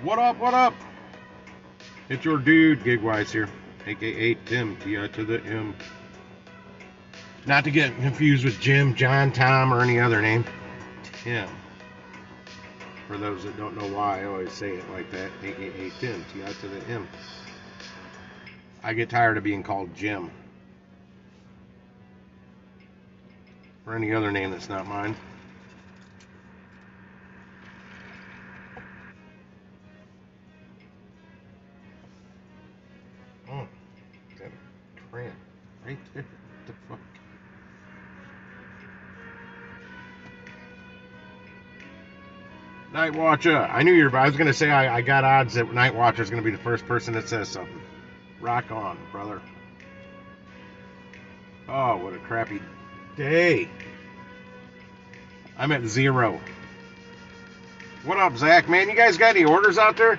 What up? What up? It's your dude, Gigwise here, aka Tim, T-I to the M. Not to get confused with Jim, John, Tom, or any other name. Tim. For those that don't know why I always say it like that, aka Tim, T-I to the M. I get tired of being called Jim. Or any other name that's not mine. Oh, got a cramp right there. What the fuck? Night Watcher. I knew you were. I was gonna say I got odds that Night Watcher's gonna be the first person that says something. Rock on, brother. Oh, what a crappy day. I'm at 0. What up, Zach? Man, you guys got any orders out there?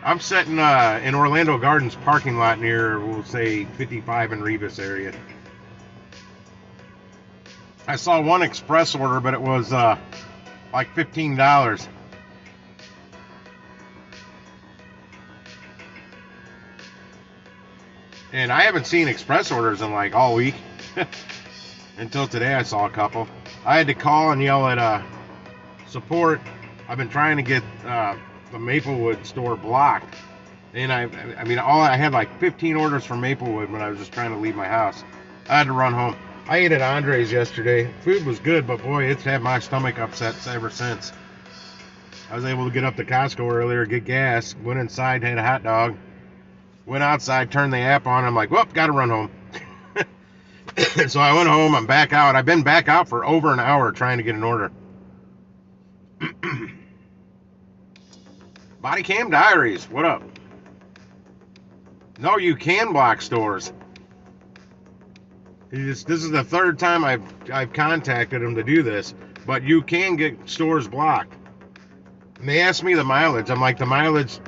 I'm sitting in Orlando Gardens parking lot near, we'll say, 55 and Rebus area. I saw one express order, but it was like $15. And I haven't seen express orders in like all week. Until today I saw a couple. I had to call and yell at support. I've been trying to get the Maplewood store blocked. And I mean, I had like 15 orders from Maplewood when I was just trying to leave my house. I had to run home. I ate at Andre's yesterday. Food was good, but boy, it's had my stomach upset ever since. I was able to get up to Costco earlier, get gas, went inside, had a hot dog, went outside, turned the app on. I'm like, well, gotta run home. So I went home. I'm back out. I've been back out for over an hour trying to get an order. Body Cam Diaries, what up? No, you can block stores. This is the third time I've contacted them to do this, but you can get stores blocked. And they asked me the mileage. I'm like, the mileage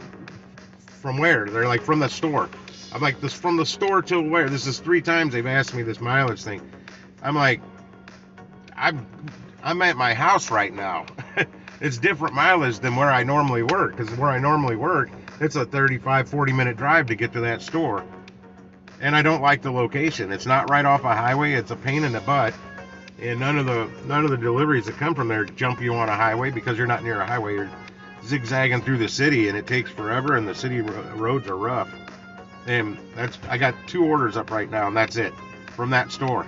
from where? They're like, from the store. I'm like, this from the store to where? This is 3 times they've asked me this mileage thing. I'm like, I'm at my house right now. It's different mileage than where I normally work, because where I normally work, it's a 35, 40-minute drive to get to that store. And I don't like the location. It's not right off a highway. It's a pain in the butt. And none of the deliveries that come from there jump you on a highway because you're not near a highway. You're zigzagging through the city, and it takes forever, and the city roads are rough. And I got 2 orders up right now, and that's it from that store.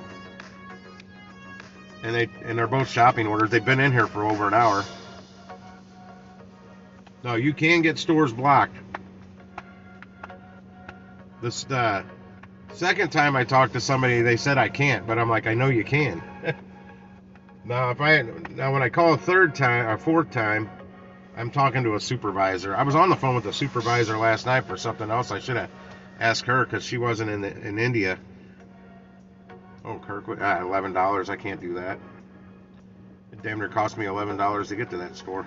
And they're both shopping orders. They've been in here for over an hour. No, you can get stores blocked. This second time I talked to somebody, they said I can't, but I'm like, I know you can. Now when I call a third time or fourth time, I'm talking to a supervisor. I was on the phone with the supervisor last night for something else. I should have asked her because she wasn't in India. Oh, Kirkwood, $11. I can't do that. It damn near cost me $11 to get to that store.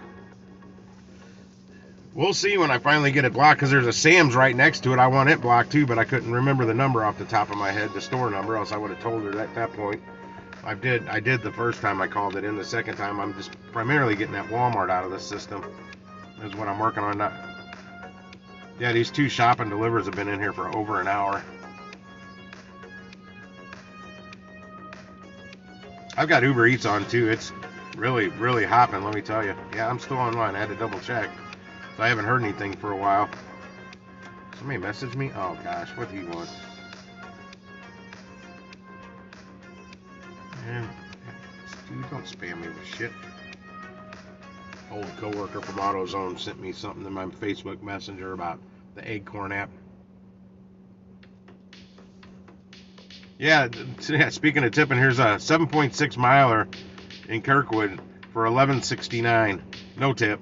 We'll see when I finally get it blocked, because there's a Sam's right next to it. I want it blocked too, but I couldn't remember the number off the top of my head, the store number, else I would have told her at that point. I did the first time I called it in. The second time, I'm just primarily getting that Walmart out of the system. Is what I'm working on now. Yeah, these 2 shop and delivers have been in here for over an hour. I've got Uber Eats on too. It's really, really hopping, let me tell you. Yeah, I'm still online. I had to double check. So I haven't heard anything for a while. Somebody messaged me? Oh gosh, what do you want? Man, dude, don't spam me with shit. Old coworker from AutoZone sent me something in my Facebook Messenger about the Acorn app. Yeah, speaking of tipping, here's a 7.6 miler in Kirkwood for $11.69. No tip.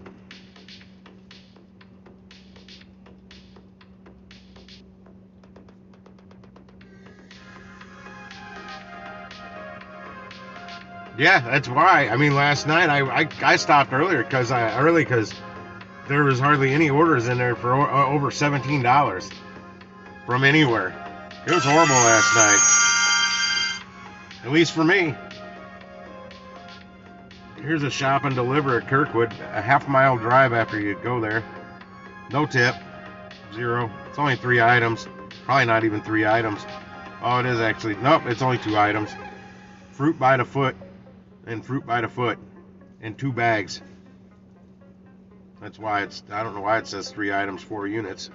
Yeah, that's why. I mean, last night I stopped earlier because there was hardly any orders in there for over $17 from anywhere. It was horrible last night, at least for me. Here's a shop and deliver at Kirkwood, a half-mile drive after you go there. No tip. 0. It's only 3 items. Probably not even 3 items. Oh, it is actually. Nope, it's only 2 items. Fruit by the foot and fruit by the foot in 2 bags. That's why it's. I don't know why it says 3 items, 4 units.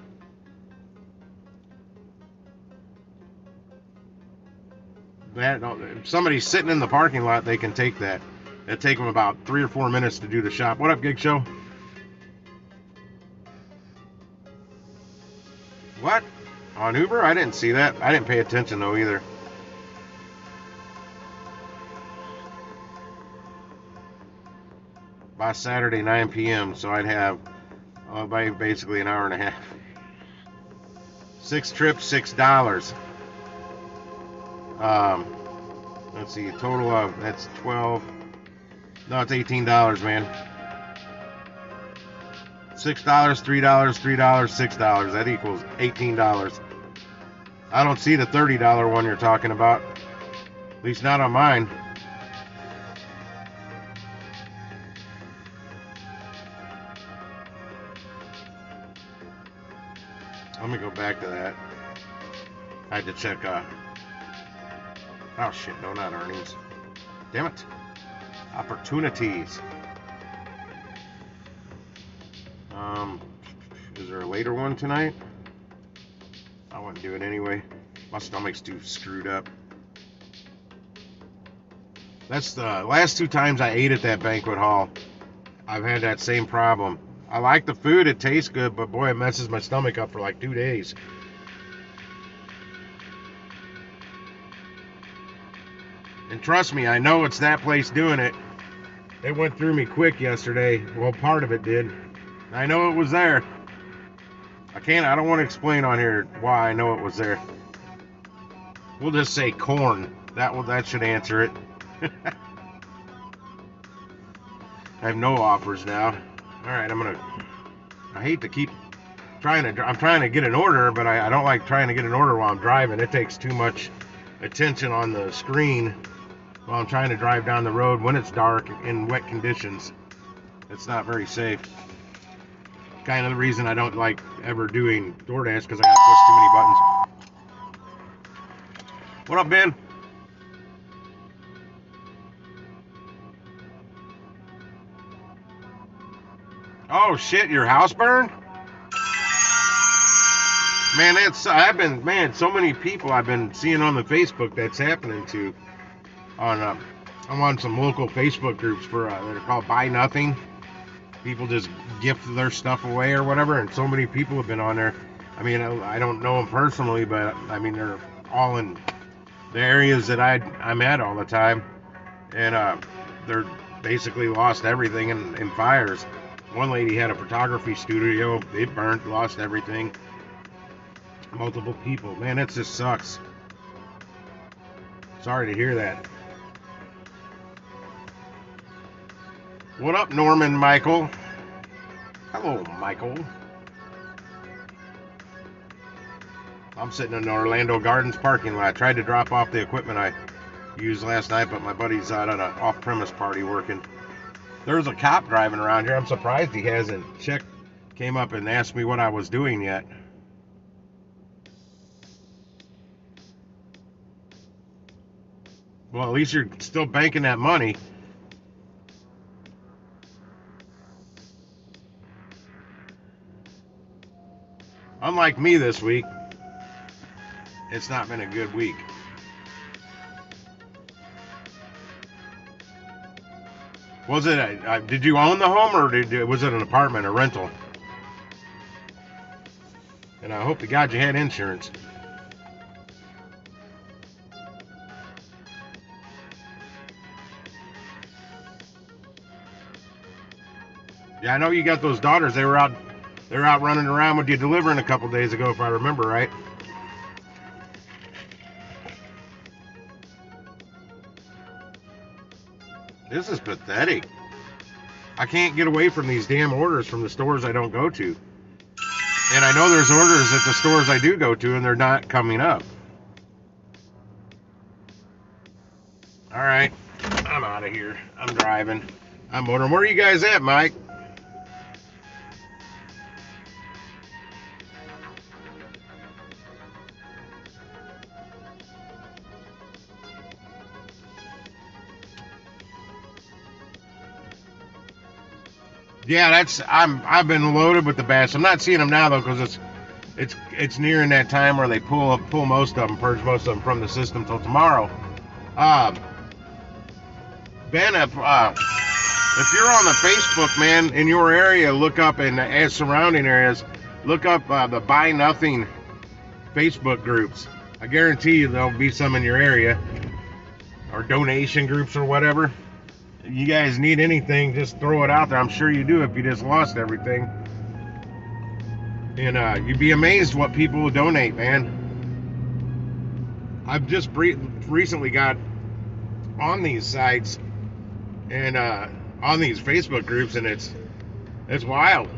That if somebody's sitting in the parking lot, they can take that. It'll take them about 3 or 4 minutes to do the shop. What up, Gig Show? What? On Uber? I didn't see that. I didn't pay attention though either. By Saturday 9 p.m. So I'd have by basically an hour and a half. 6 trips, $6. Let's see, total of that's 12. No, it's $18, man. $6, $3, $3, $6. That equals $18. I don't see the $30 one you're talking about. At least not on mine. Let me go back to that. I had to check. Oh shit! No, not earnings. Damn it! Opportunities. Is there a later one tonight? I wouldn't do it anyway. My stomach's too screwed up. That's the last 2 times I ate at that banquet hall. I've had that same problem. I like the food, it tastes good, but boy, it messes my stomach up for like 2 days. And trust me, I know it's that place doing it. It went through me quick yesterday. Well, part of it did. I know it was there. I don't want to explain on here why I know it was there. We'll just say corn. That should answer it. I have no offers now. All right, I hate to keep I'm trying to get an order, but I don't like trying to get an order while I'm driving. It takes too much attention on the screen while I'm trying to drive down the road when it's dark in wet conditions. It's not very safe. Kind of the reason I don't like ever doing DoorDash, because I got to push too many buttons. What up, Ben? Oh shit, your house burned? Man, so many people I've been seeing on the Facebook that's happening to. I'm on some local Facebook groups for they're called Buy Nothing. People just gift their stuff away or whatever, and so many people have been on there. I mean, I don't know them personally, but I mean they're all in the areas that I'm at all the time, and they're basically lost everything in fires. One lady had a photography studio. It burned, lost everything. Multiple people. Man, that just sucks. Sorry to hear that. What up, Norman Michael? Hello, Michael. I'm sitting in the Orlando Gardens parking lot. I tried to drop off the equipment I used last night, but my buddy's out at an off-premise party working. There's a cop driving around here. I'm surprised he hasn't came up and asked me what I was doing yet. Well, at least you're still banking that money. Unlike me this week, it's not been a good week. Was it did you own the home, or was it an apartment, a rental? And I hope to God you had insurance. Yeah, I know you got those daughters. They're out running around with you delivering a couple days ago, if I remember right. This is pathetic. I can't get away from these damn orders from the stores I don't go to. And I know there's orders at the stores I do go to, and they're not coming up. All right, I'm out of here. I'm driving. I'm motoring. Where are you guys at, Mike? Yeah, I've been loaded with the bass. I'm not seeing them now though because it's nearing that time where they pull most of them, purge most of them from the system till tomorrow. Uh, Ben, if you're on the Facebook, man, in your area, look up and as surrounding areas, look up the Buy Nothing Facebook groups. I guarantee you there'll be some in your area, or donation groups or whatever. You guys need anything, just throw it out there. I'm sure you do if you just lost everything. And you'd be amazed what people will donate, man. I've just recently got on these sites and on these Facebook groups, and it's wild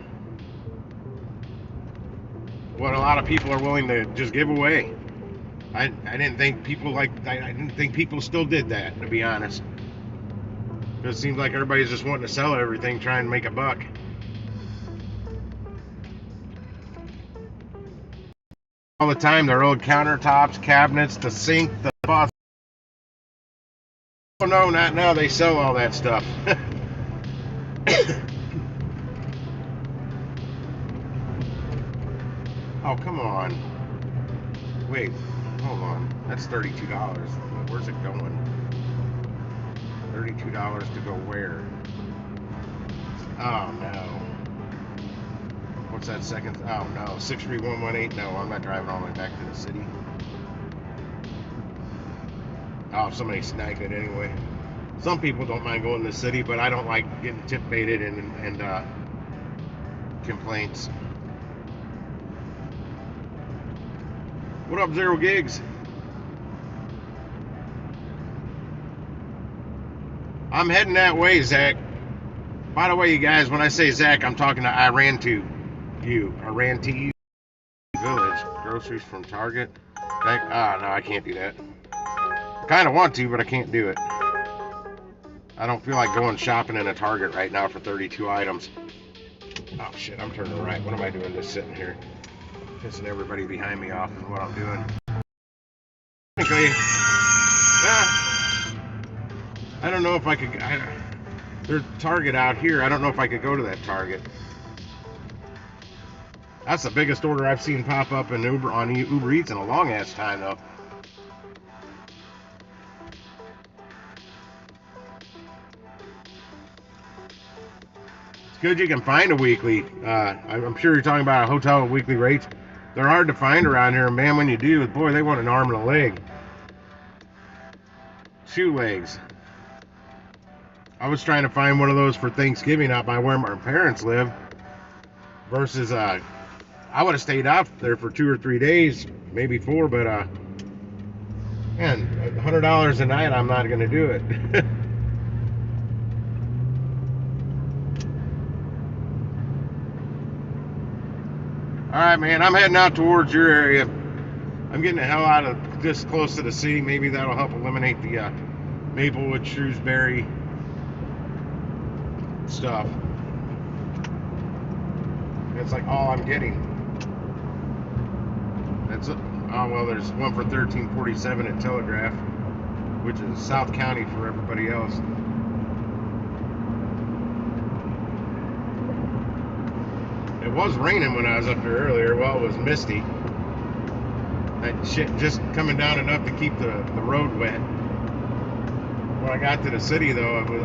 what a lot of people are willing to just give away. I didn't think people I didn't think people still did that, to be honest. It seems like everybody's just wanting to sell everything, trying to make a buck. All the time, their old countertops, cabinets, the sink, the faucet. Oh no, not now. They sell all that stuff. Oh, come on. Wait, hold on. That's $32. Where's it going? $32 to go where? Oh no. What's that second? Oh no, 63118. No, I'm not driving all the way back to the city. Oh, somebody snagged it anyway. Some people don't mind going to the city, but I don't like getting tip baited and complaints. What up, Zero Gigs? I'm heading that way, Zach. By the way, you guys, when I say Zach, I'm talking to I ran to you. Village. Groceries from Target. No, I can't do that. I kind of want to, but I can't do it. I don't feel like going shopping in a Target right now for 32 items. Oh shit, I'm turning right. What am I doing just sitting here? Pissing everybody behind me off is what I'm doing. Technically, I don't know if I could. There's Target out here. I don't know if I could go to that Target. That's the biggest order I've seen pop up in Uber Eats in a long ass time, though. It's good you can find a weekly. I'm sure you're talking about a hotel with weekly rates. They're hard to find around here, and man, when you do, boy, they want an arm and a leg. 2 legs. I was trying to find one of those for Thanksgiving out by where my parents live. Versus, I would have stayed out there for 2 or 3 days, maybe 4, but man, $100 a night, I'm not going to do it. All right, man, I'm heading out towards your area. I'm getting the hell out of just close to the city. Maybe that'll help eliminate the Maplewood, Shrewsbury stuff. It's like all I'm getting. That's it. Oh well, there's one for 1347 at Telegraph, which is South County for everybody else. It was raining when I was up there earlier. Well, it was misty. That shit just coming down enough to keep the road wet. When I got to the city, though, I was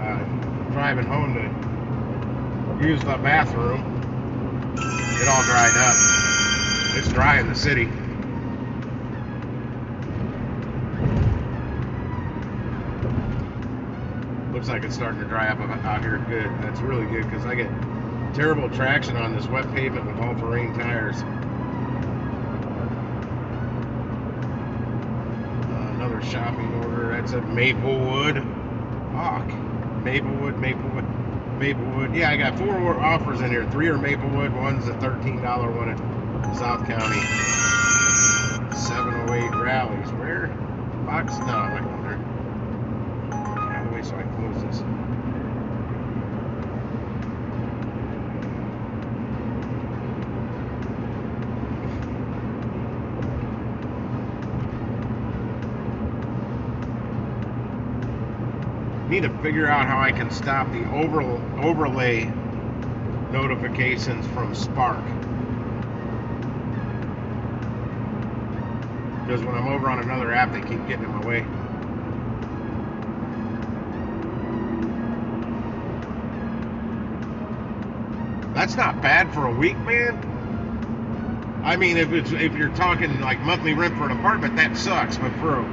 driving home to use the bathroom. It all dried up. It's dry in the city. Looks like it's starting to dry up out here good. That's really good because I get terrible traction on this wet pavement with all-terrain tires. Another shopping order. That's at Maplewood. Maplewood. Yeah, I got 4 offers in here. 3 are Maplewood. One's a $13 one at South County. 708 Rallies. Where? Fox? No, I'm not going there. Get out of the way so I can close this. Need to figure out how I can stop the overlay notifications from Spark. Because when I'm over on another app, they keep getting in my way. That's not bad for a week, man. I mean, if you're talking like monthly rent for an apartment, that sucks. But for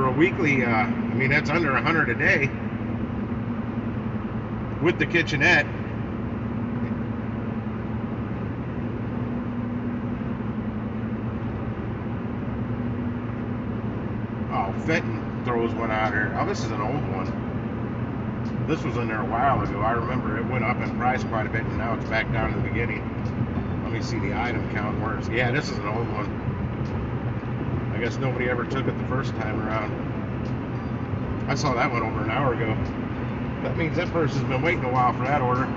a weekly, I mean, that's under $100 a day with the kitchenette. Oh, Fenton throws one out here. Oh, this is an old one. This was in there a while ago. I remember it went up in price quite a bit, and now it's back down to the beginning. Let me see the item count works. Yeah, this is an old one. I guess nobody ever took it the first time around. I saw that one over an hour ago. That means that person's been waiting a while for that order.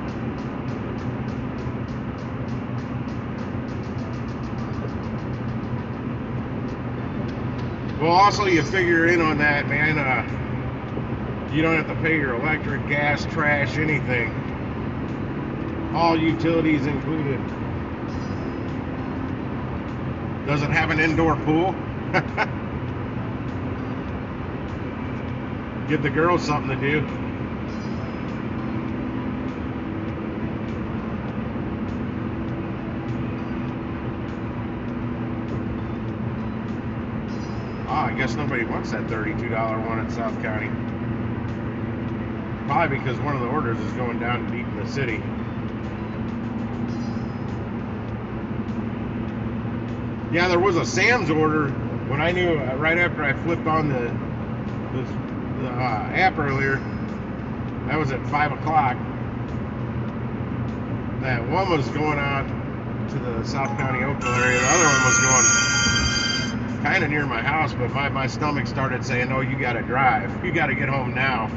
Well, also you figure in on that, man. You don't have to pay your electric, gas, trash, anything. All utilities included. Does it have an indoor pool? Give the girls something to do. I guess nobody wants that $32 one in South County. Probably because one of the orders is going down deep in the city. Yeah, there was a Sam's order when I knew right after I flipped on the app earlier. That was at 5 o'clock. That one was going out to the South County Oakville area. The other one was going kind of near my house, but my stomach started saying, "No, you got to drive. You got to get home now."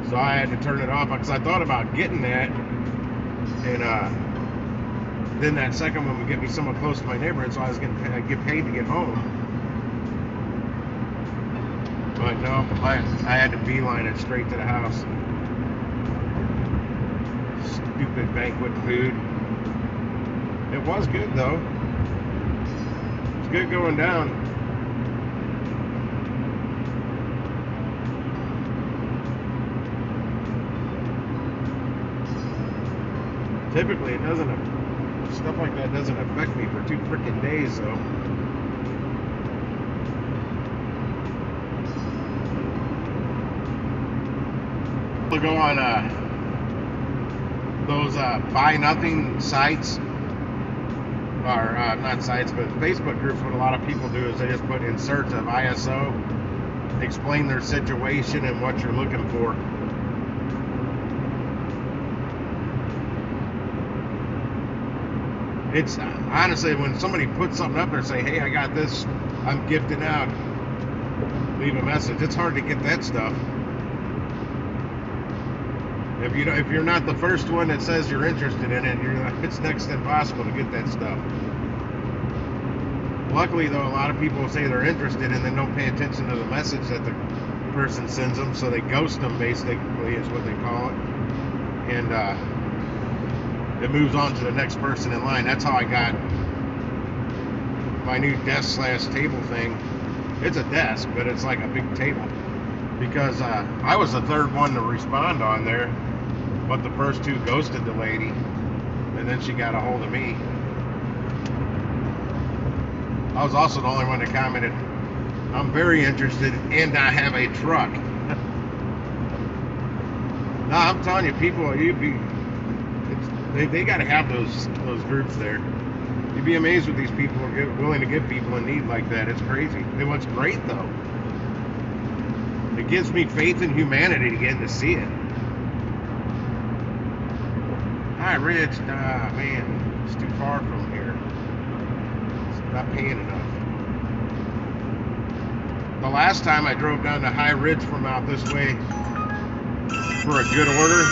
So I had to turn it off because I thought about getting that, and then that second one would get me somewhat close to my neighborhood, so I was going to get paid to get home. But no, I had to beeline it straight to the house. Stupid banquet food. It was good though. It's good going down. Typically, it doesn't. Stuff like that doesn't affect me for 2 freaking days, though. We'll go on those buy nothing sites, or not sites, but Facebook groups. What a lot of people do is they just put in search of ISO, explain their situation and what you're looking for. It's honestly, when somebody puts something up there and say, "Hey, I got this, I'm gifting out," leave a message. It's hard to get that stuff. If you're not the first one that says you're interested in it, it's next to impossible to get that stuff. Luckily, though, a lot of people say they're interested and then don't pay attention to the message that the person sends them, so they ghost them, basically, is what they call it. And it moves on to the next person in line. That's how I got my new desk/table thing. It's a desk, but it's like a big table. Because I was the third one to respond on there, but the first two ghosted the lady, and then she got a hold of me. I was also the only one that commented, "I'm very interested, and I have a truck." No, I'm telling you, people, they got to have those groups there. You'd be amazed what these people are willing to give people in need like that. It's crazy. And what's great, though, it gives me faith in humanity again to see it. Hi, Rich. Man, it's too far from here. It's not paying enough. The last time I drove down to High Ridge from out this way for a good order,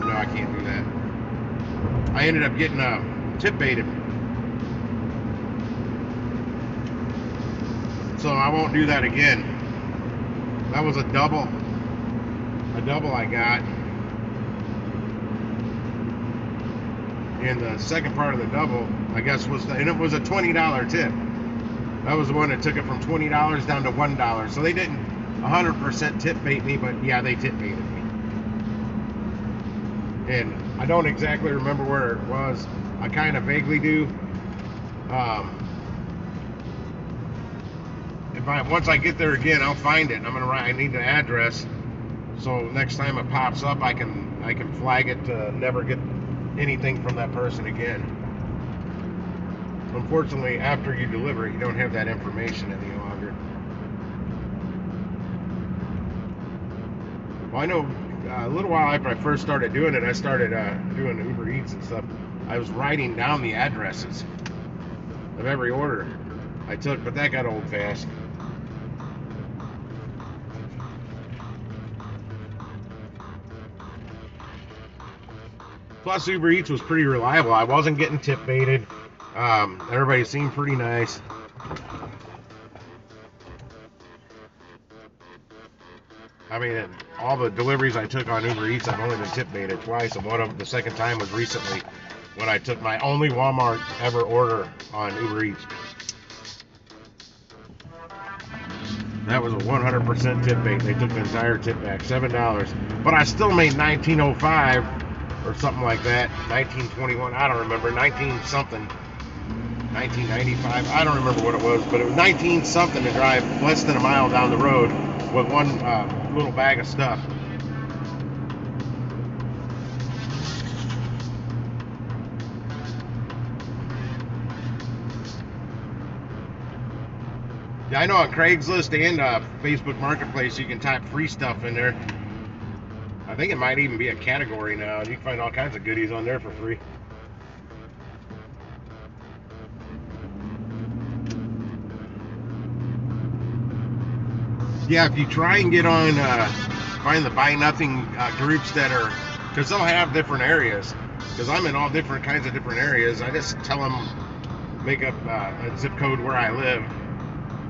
no, I can't do that. I ended up getting tip baited. So I won't do that again. That was a double. a double I got, and the second part of the double, I guess, and it was a $20 tip. That was the one that took it from $20 down to $1. So they didn't 100% tip bait me, but yeah, they tip baited me. And I don't exactly remember where it was. I kind of vaguely do. Once I get there again, I'll find it. I need the address, so next time it pops up, I can flag it to never get anything from that person again. Unfortunately, after you deliver it, you don't have that information any longer. Well, I know a little while after I first started doing it, I started doing Uber Eats and stuff. I was writing down the addresses of every order I took, but that got old fast. Plus, Uber Eats was pretty reliable. I wasn't getting tip baited. Everybody seemed pretty nice. I mean, all the deliveries I took on Uber Eats, I've only been tip baited twice, and the second time was recently when I took my only Walmart ever order on Uber Eats. That was a 100% tip bait. They took the entire tip back, $7. But I still made $19.05 or something like that. $19.21, I don't remember. 19 something. $19.95, I don't remember what it was, but it was 19 something to drive less than a mile down the road with one little bag of stuff. Yeah, I know on Craigslist and Facebook Marketplace you can type free stuff in there. I think it might even be a category now. You can find all kinds of goodies on there for free. Yeah, if you try and get on, find the Buy Nothing groups that are, because they'll have different areas. Because I'm in all different kinds of different areas. I just tell them, make up a zip code where I live.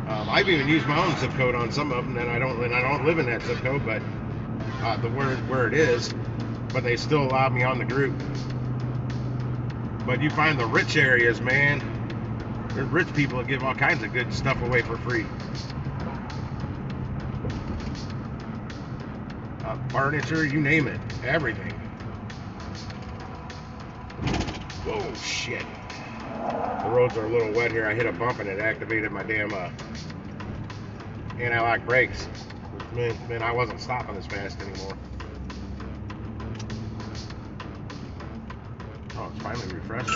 I've even used my own zip code on some of them, and I don't live in that zip code, but where it is. But they still allow me on the group. But you find the rich areas, man. There's rich people that give all kinds of good stuff away for free. Furniture, you name it, everything. Whoa, shit. The roads are a little wet here. I hit a bump and it activated my damn anti-lock brakes. Man, I wasn't stopping as fast anymore. Oh, it's finally refreshing.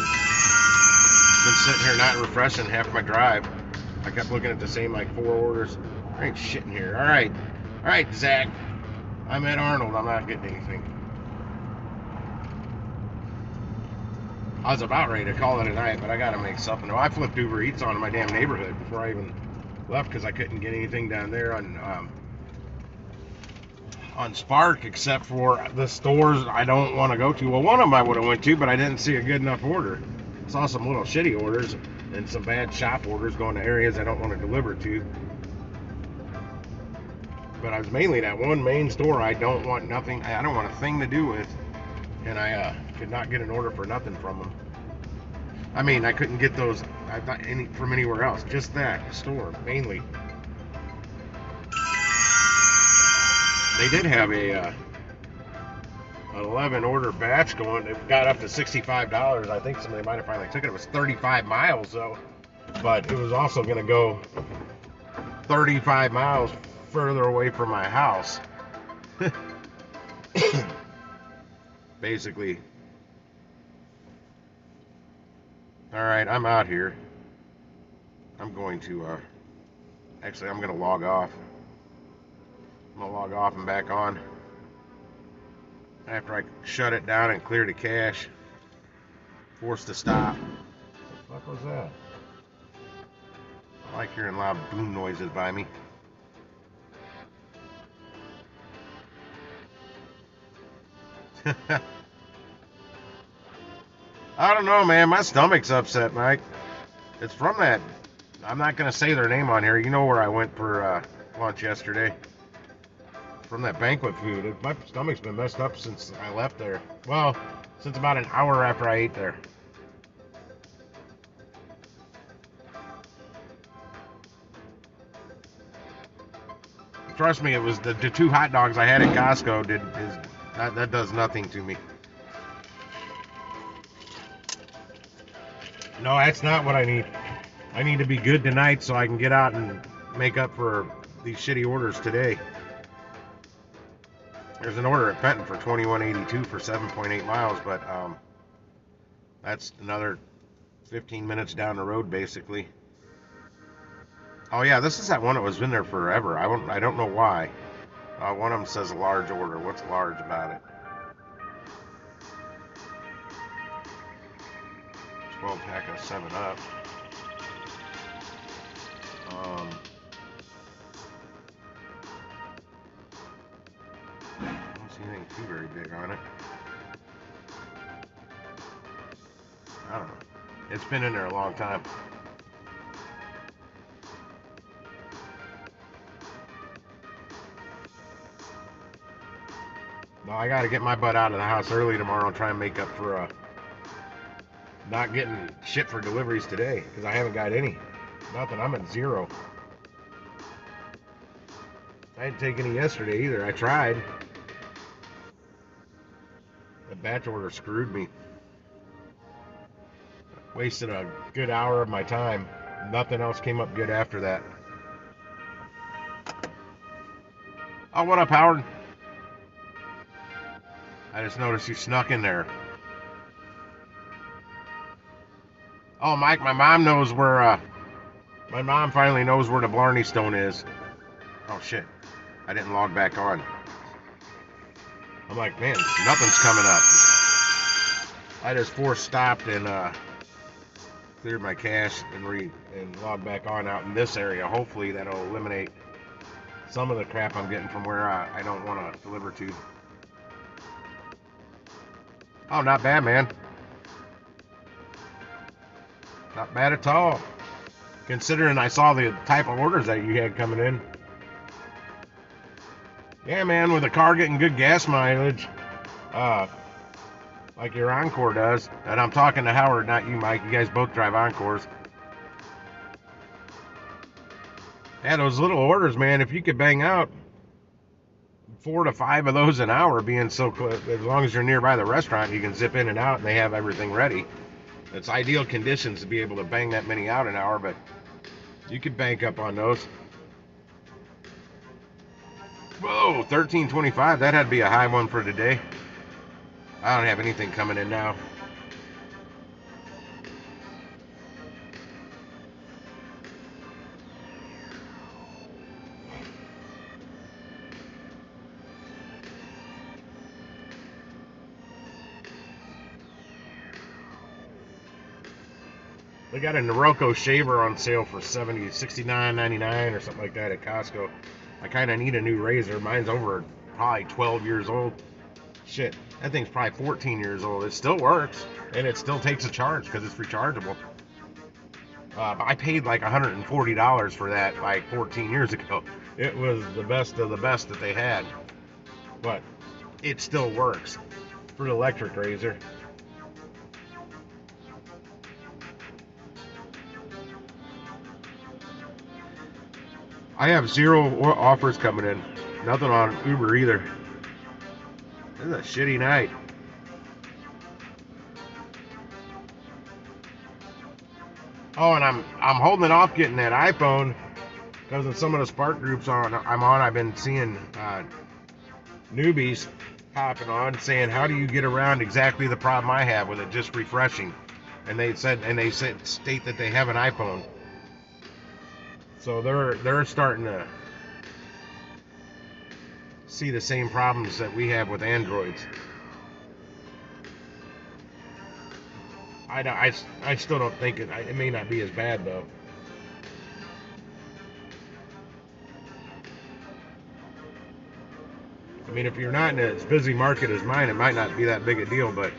Been sitting here not refreshing half my drive. I kept looking at the same like 4 orders. There ain't shit in here. All right, Zach. I'm at Arnold. I'm not getting anything. I was about ready to call it a night, but I gotta make something. I flipped Uber Eats on in my damn neighborhood before I even left because I couldn't get anything down there on Spark except for the stores I don't want to go to. Well, one of them I would have went to, but I didn't see a good enough order. Saw some little shitty orders and some bad shop orders going to areas I don't want to deliver to. But I was mainly that one main store I don't want a thing to do with, and I could not get an order for nothing from them. I mean, I couldn't get those from anywhere else, just that store mainly. They did have an 11 order batch going. It got up to $65. I think somebody might have finally took it. It was 35 miles though, but it was also going to go 35 miles further away from my house. Basically. Alright, I'm out here. I'm going to actually I'm going to log off. I'm going to log off and back on after I shut it down and clear the cache. Forced to stop. What the fuck was that? I like hearing loud boom noises by me. I don't know, man. My stomach's upset, Mike. It's from that. I'm not going to say their name on here. You know where I went for lunch yesterday. from that banquet food. My stomach's been messed up since I left there. Well, since about an hour after I ate there. Trust me, it was the 2 hot dogs I had at Costco that does nothing to me. No, that's not what I need. I need to be good tonight so I can get out and make up for these shitty orders today. There's an order at Fenton for $21.82 for 7.8 miles, but that's another 15 minutes down the road, basically. Oh yeah, this is that one that was in there forever. I don't know why. One of them says large order. What's large about it? 12 pack of 7-Up. I don't see anything too very big on it. I don't know. It's been in there a long time. No, I got to get my butt out of the house early tomorrow and try and make up for not getting shit for deliveries today because I haven't got any. Nothing. I'm at 0. I didn't take any yesterday either. I tried. The batch order screwed me. Wasted a good hour of my time. Nothing else came up good after that. Oh, what up, Howard? I just noticed you snuck in there. Oh, Mike, my mom knows where, my mom finally knows where the Blarney Stone is. Oh, shit. I didn't log back on. I'm like, man, nothing's coming up. I just force stopped and, cleared my cache and logged back on out in this area. Hopefully that'll eliminate some of the crap I'm getting from where I don't want to deliver to. Oh, not bad, man. Not bad at all. Considering I saw the type of orders that you had coming in. Yeah, man, with a car getting good gas mileage, like your Encore does, and I'm talking to Howard, not you, Mike. You guys both drive Encores. Yeah, those little orders, man, if you could bang out 4 to 5 of those an hour, being so close, as long as you're nearby the restaurant, you can zip in and out and they have everything ready. It's ideal conditions to be able to bang that many out an hour, but you could bank up on those. Whoa, 13.25. That had to be a high one for today. I don't have anything coming in now. They got a Norelco shaver on sale for $69.99 or something like that at Costco. I kind of need a new razor. Mine's over probably 12 years old. Shit, that thing's probably 14 years old. It still works, and it still takes a charge because it's rechargeable. But I paid like $140 for that like 14 years ago. It was the best of the best that they had, but it still works for an electric razor. I have 0 offers coming in. Nothing on Uber either. This is a shitty night. Oh, and I'm holding off getting that iPhone because in some of the Spark groups I'm on, I've been seeing newbies popping on saying, "How do you get around exactly the problem I have with it just refreshing?" And they state that they have an iPhone, so they're starting to see the same problems that we have with Androids. I still don't think it may not be as bad though. I mean, if you're not in as busy market as mine, it might not be that big a deal, but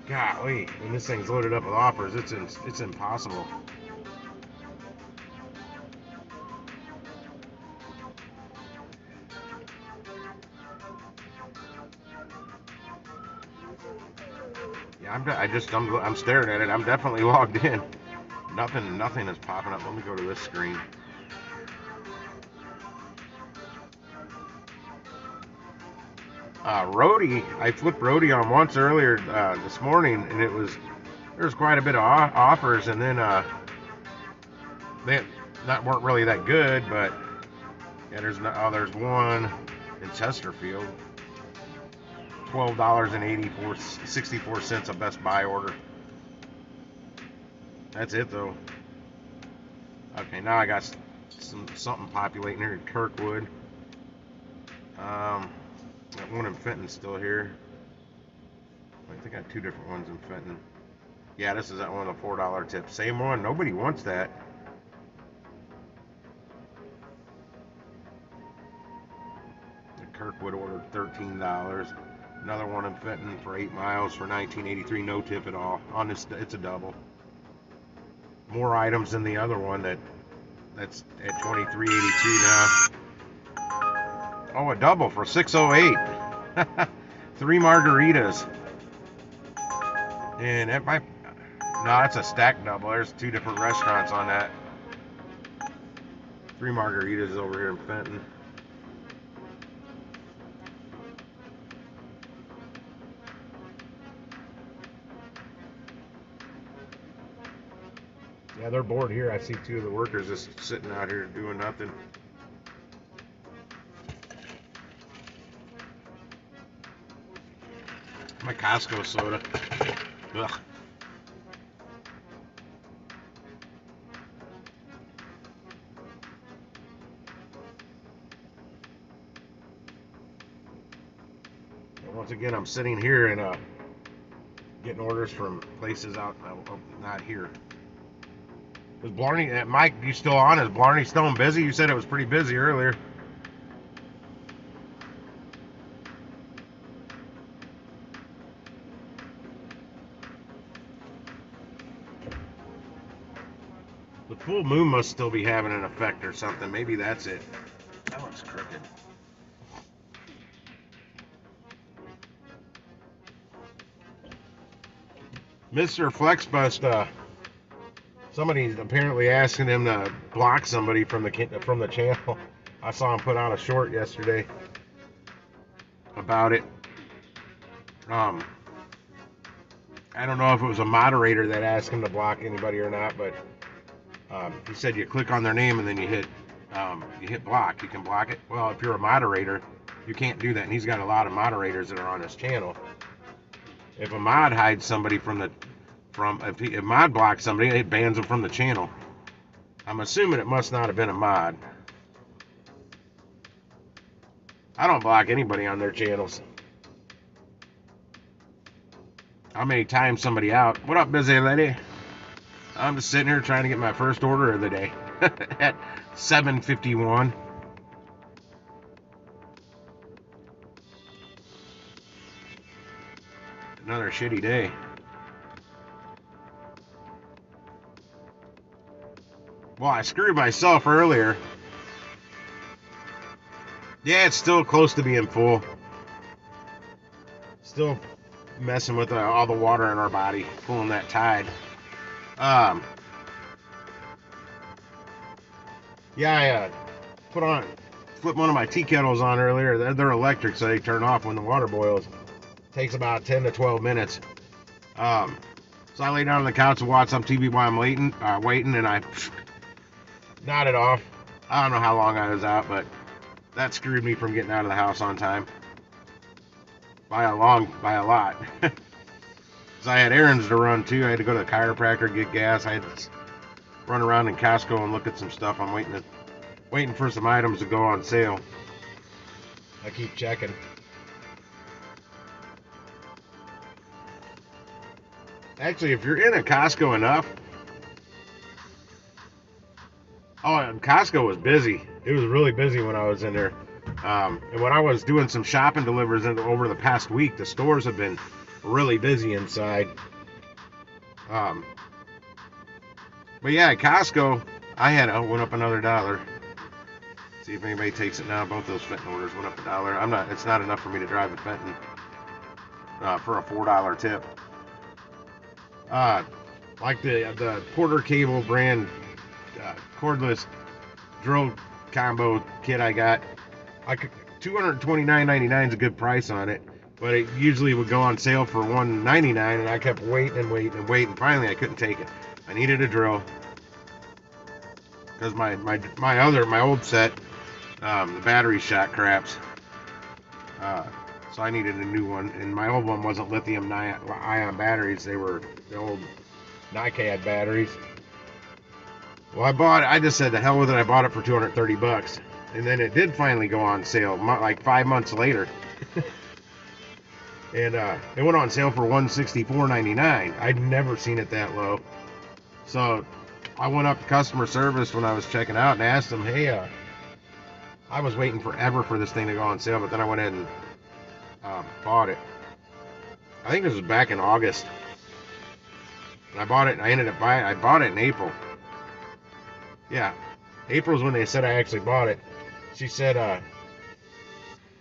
golly, when this thing's loaded up with offers, it's impossible. I'm staring at it. I'm definitely logged in. Nothing is popping up. Let me go to this screen. Roadie, I flipped Roadie on once earlier this morning, and there was quite a bit of offers, and then they weren't really that good, but yeah, there's one in Chesterfield, $12.64 a Best Buy order. That's it though. Okay, now I got something populating here in Kirkwood. Got one in Fenton's still here. I think I got two different ones in Fenton. Yeah, this is that one, the $4 tip. Same one. Nobody wants that. The Kirkwood ordered $13. Another one in Fenton for 8 miles for $19.83. No tip at all. On this, it's a double. More items than the other one that's at $23.82 now. Oh, a double for $6.08. 3 margaritas. And it might. No, it's a stacked double. There's 2 different restaurants on that. 3 margaritas over here in Fenton. Yeah, they're bored here. I see 2 of the workers just sitting out here doing nothing. My Costco soda. Ugh. And once again, I'm sitting here and getting orders from places out not here. Is Blarney, Mike, you still on? Is Blarney Stone busy? You said it was pretty busy earlier. The full moon must still be having an effect or something. Maybe that's it. That looks crooked. Mr. Flexbust, somebody's apparently asking him to block somebody from the channel. I saw him put out a short yesterday about it. I don't know if it was a moderator that asked him to block anybody or not, but he said you click on their name and then you hit block. You can block it. Well, if you're a moderator, you can't do that. And he's got a lot of moderators that are on his channel. If a mod hides somebody if mod blocks somebody, it bans them from the channel. I'm assuming it must not have been a mod. I don't block anybody on their channels. I may time somebody out. What up, busy lady? I'm just sitting here trying to get my first order of the day at 7:51. Another shitty day. Well, I screwed myself earlier. Yeah, it's still close to being full. Still messing with all the water in our body, pulling that tide. Yeah, I flipped one of my tea kettles on earlier. They're electric, so they turn off when the water boils. Takes about 10 to 12 minutes. So I lay down on the couch and watch some TV while I'm waiting, and I nodded off. I don't know how long I was out, but that screwed me from getting out of the house on time. By a lot. Because I had errands to run too. I had to go to the chiropractor, get gas. I had to run around in Costco and look at some stuff. I'm waiting for some items to go on sale. I keep checking. Actually, if you're in a Costco enough, Costco was busy. It was really busy when I was in there. And when I was doing some shopping deliveries over the past week, the stores have been really busy inside. But yeah, Costco, went up another $1. See if anybody takes it now. Both those Fenton orders went up $1. It's not enough for me to drive to Fenton for a $4 tip. Uh, like the Porter Cable brand cordless drill combo kit I got. I could $229.99 is a good price on it, but it usually would go on sale for $199, and I kept waiting and waiting and waiting. Finally, I couldn't take it. I needed a drill because my old set, the battery shot craps. So I needed a new one, and my old one wasn't lithium ion batteries. They were the old NiCad batteries. Well, I just said the hell with it. I bought it for $230, and then it did finally go on sale like 5 months later. And it went on sale for $164.99. I'd never seen it that low. So I went up to customer service when I was checking out and asked them, hey, I was waiting forever for this thing to go on sale, but then I went in and bought it. I think this was back in August. And I bought it, and I bought it in April. Yeah, April's when they said I actually bought it. She said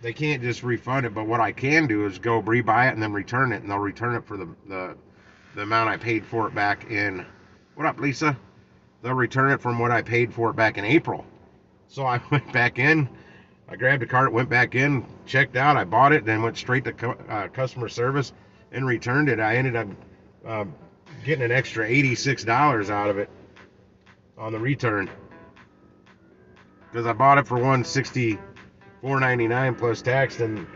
they can't just refund it, but what I can do is go rebuy it and then return it, and they'll return it for the amount I paid for it back in. What up, Lisa? They'll return it from what I paid for it back in April. So I went back in, I grabbed the cart, went back in, checked out, I bought it, then went straight to customer service and returned it. I ended up getting an extra $86 out of it on the return because I bought it for $164.99 plus tax, and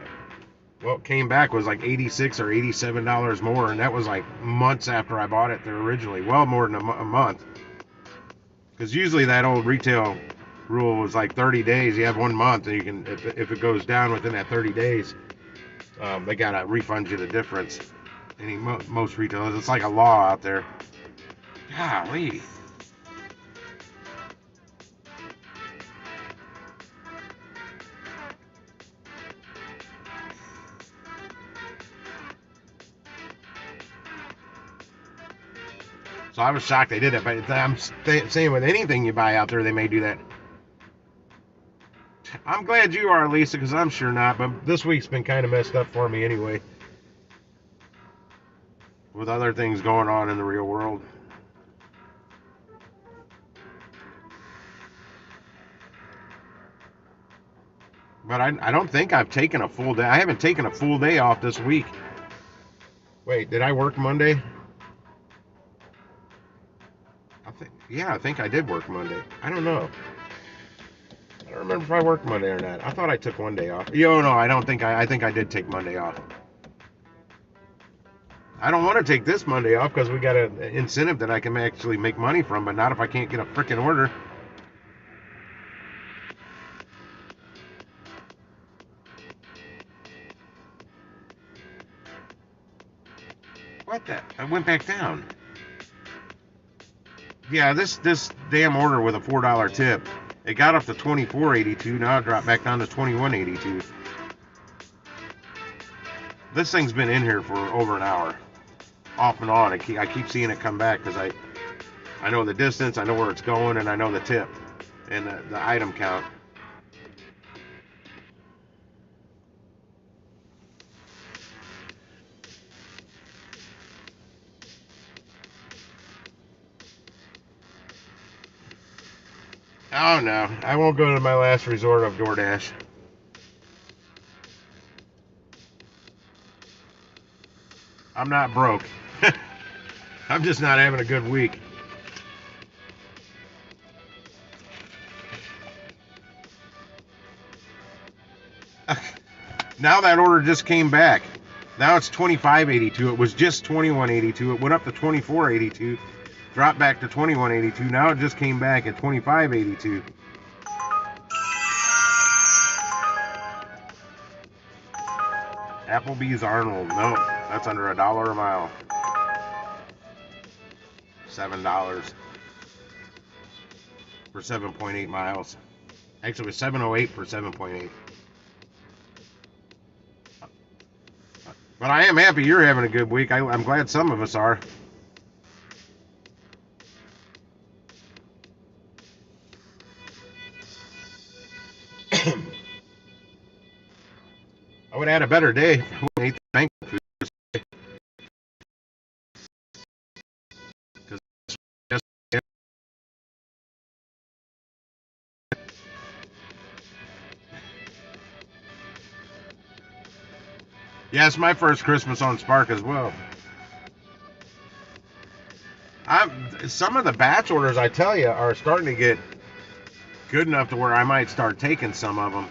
what came back was like $86 or $87 more, and that was like months after I bought it there originally. Well, more than a month, because usually that old retail rule was like 30 days. You have 1 month, and you can, if it goes down within that 30 days, they gotta refund you the difference. Most retailers, it's like a law out there. Golly. So I was shocked they did it, but I'm saying with anything you buy out there, they may do that. I'm glad you are, Lisa, because I'm sure not, but this week's been kind of messed up for me anyway, with other things going on in the real world. But I don't think I've taken a full day. I haven't taken a full day off this week. Wait, did I work Monday? I think I did work Monday. I don't know. I don't remember if I worked Monday or not. I thought I took one day off. No, I don't think I think I did take Monday off. I don't want to take this Monday off because we got an incentive that I can actually make money from, but not if I can't get a freaking order. What the? I went back down. Yeah, this damn order with a $4 tip. It got up to $24.82. Now it dropped back down to $21.82. This thing's been in here for over an hour, off and on. I keep seeing it come back because I know the distance, I know where it's going, and I know the tip and the item count. Oh no, I won't go to my last resort of DoorDash. I'm not broke. I'm just not having a good week. Now that order just came back. Now it's $25.82. It was just $21.82. It went up to $24.82. Dropped back to $21.82. Now it just came back at $25.82. Applebee's Arnold. No, that's under $1 a mile. $7 for 7.8 miles. Actually, it was $7.08 for 7.8. But I am happy you're having a good week. I'm glad some of us are. I would have had a better day if I wouldn't ate the bank food. Yeah, it's my first Christmas on Spark as well. Some of the batch orders, I tell you, are starting to get good enough to where I might start taking some of them.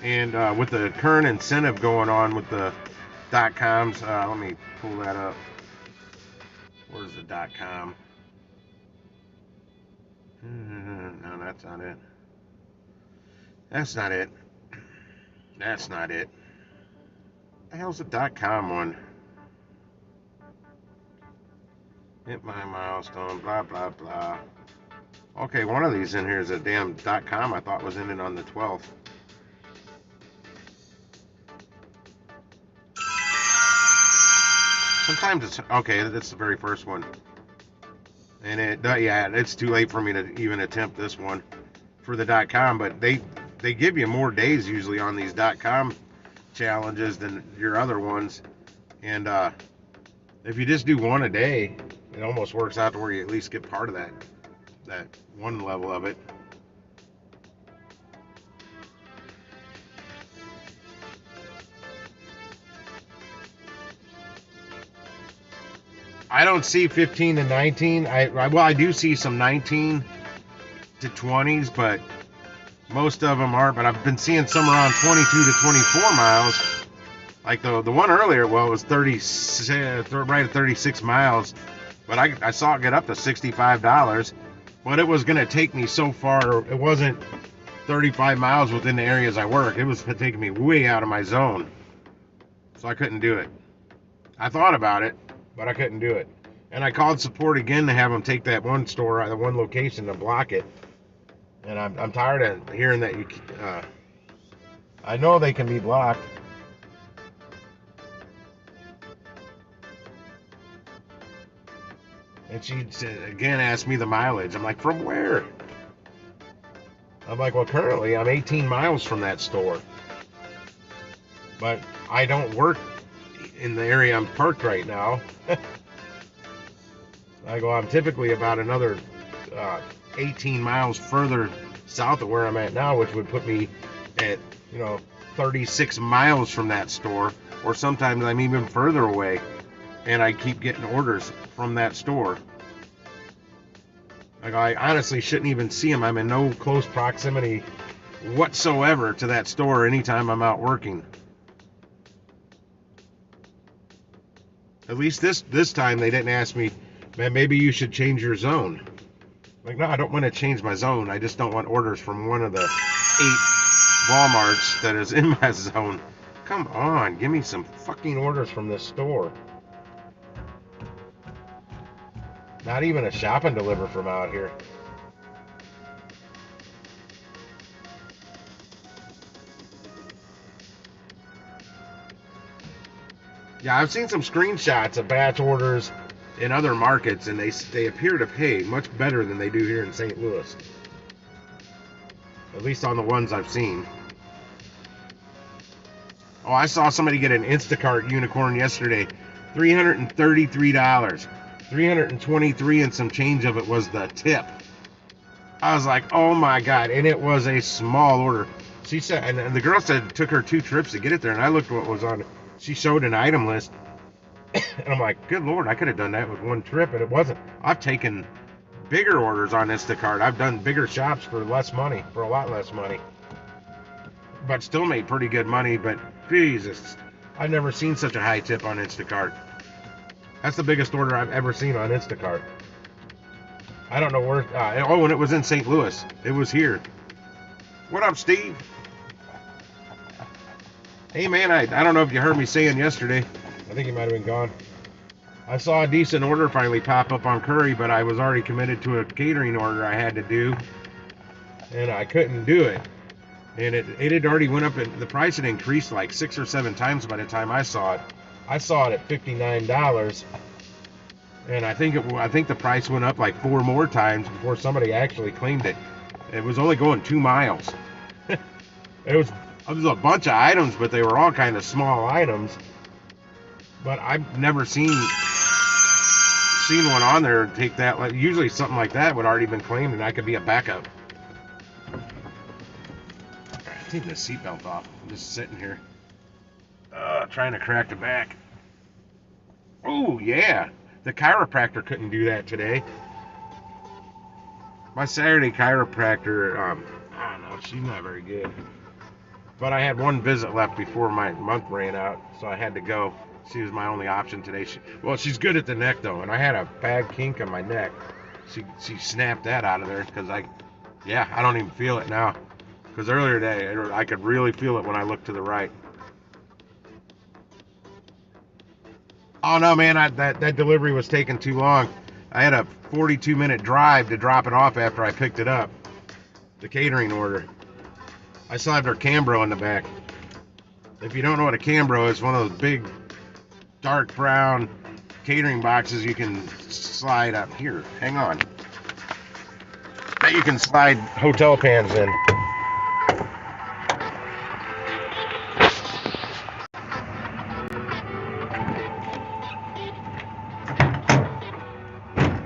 And with the current incentive going on with the .coms, let me pull that up. Where's the .com? No, that's not it. That's not it. That's not it. The hell's the .com one? Hit my milestone, blah, blah, blah. Okay, one of these in here is a damn .com I thought was ending on the 12th. Sometimes it's, okay, that's the very first one. And yeah, it's too late for me to even attempt this one for the .com, but they give you more days usually on these .com challenges than your other ones. And if you just do one a day, it almost works out to where you at least get part of that one level of it. I don't see 15 to 19. I do see some 19 to 20s, but most of them aren't. But I've been seeing some around 22 to 24 miles. Like the one earlier, well, it was 30, right at 36 miles. But I saw it get up to $65. But it was going to take me so far. It wasn't 35 miles within the areas I work. It was taking me way out of my zone. So I couldn't do it. I thought about it, but I couldn't do it. And I called support again to have them take that one store, the one location, to block it. And I'm tired of hearing that you. I know they can be blocked. And she again asked me the mileage. I'm like, from where? I'm like, well, currently I'm 18 miles from that store. But I don't work in the area I'm parked right now. I go, I'm typically about another 18 miles further south of where I'm at now, which would put me at, 36 miles from that store, or sometimes I'm even further away, and I keep getting orders from that store. Like, I honestly shouldn't even see them. I'm in no close proximity whatsoever to that store anytime I'm out working. At least this time they didn't ask me, man, maybe you should change your zone. Like, no, I don't want to change my zone. I just don't want orders from one of the 8 Walmarts that is in my zone. Come on, give me some fucking orders from this store. Not even a shop and deliver from out here. Yeah, I've seen some screenshots of batch orders in other markets, and they appear to pay much better than they do here in St. Louis. At least on the ones I've seen. Oh, I saw somebody get an Instacart unicorn yesterday. $333. $323 and some change of it was the tip. I was like, oh my God. And it was a small order. She said, and the girl said it took her 2 trips to get it there, and I looked what was on it. She showed an item list. And I'm like, good Lord, I could have done that with 1 trip, and it wasn't. I've taken bigger orders on Instacart. I've done bigger shops for less money, for a lot less money. But still made pretty good money, but Jesus, I've never seen such a high tip on Instacart. That's the biggest order I've ever seen on Instacart. I don't know where, and it was in St. Louis. It was here. What up, Steve? Hey man, I don't know if you heard me saying yesterday. I think he might have been gone. I saw a decent order finally pop up on Curry, but I was already committed to a catering order I had to do, and I couldn't do it. And it had already went up, and the price had increased like 6 or 7 times by the time I saw it. I saw it at $59, and I think the price went up like 4 more times before somebody actually claimed it. It was only going 2 miles. It was a bunch of items, but they were all kind of small items. But I've never seen seen one on there take that. Like, usually something like that would already been claimed, and I could be a backup. I'm taking the seatbelt off. I'm just sitting here, trying to crack the back. Oh yeah, the chiropractor couldn't do that today. My Saturday chiropractor, I don't know, she's not very good. But I had one visit left before my month ran out, so I had to go. She was my only option today. She's good at the neck though, and I had a bad kink on my neck. She snapped that out of there because I don't even feel it now. Because earlier today I could really feel it when I looked to the right. Oh no, man, that delivery was taking too long. I had a 42-minute drive to drop it off after I picked it up. The catering order. I still have their Cambro in the back. If you don't know what a Cambro is, one of those big, dark brown catering boxes you can slide up here. Hang on. That you can slide hotel pans in.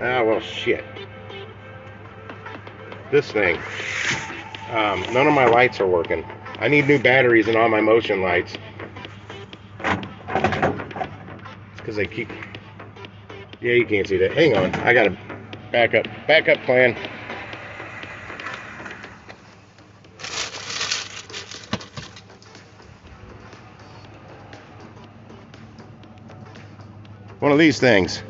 Ah, well, shit. This thing. None of my lights are working. I need new batteries in all my motion lights. It's because they keep... Yeah, you can't see that. Hang on. I got a backup plan. One of these things.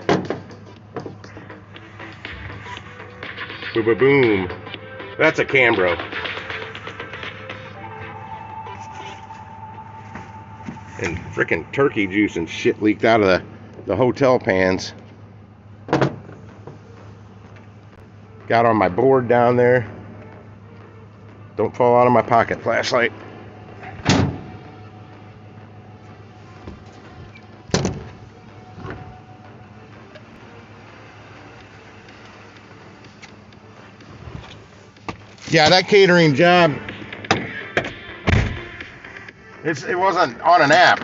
Boom, boom, boom. That's a Cambro. And frickin' turkey juice and shit leaked out of the hotel pans. Got on my board down there. Don't fall out of my pocket flashlight. Yeah, that catering job, it wasn't on an app.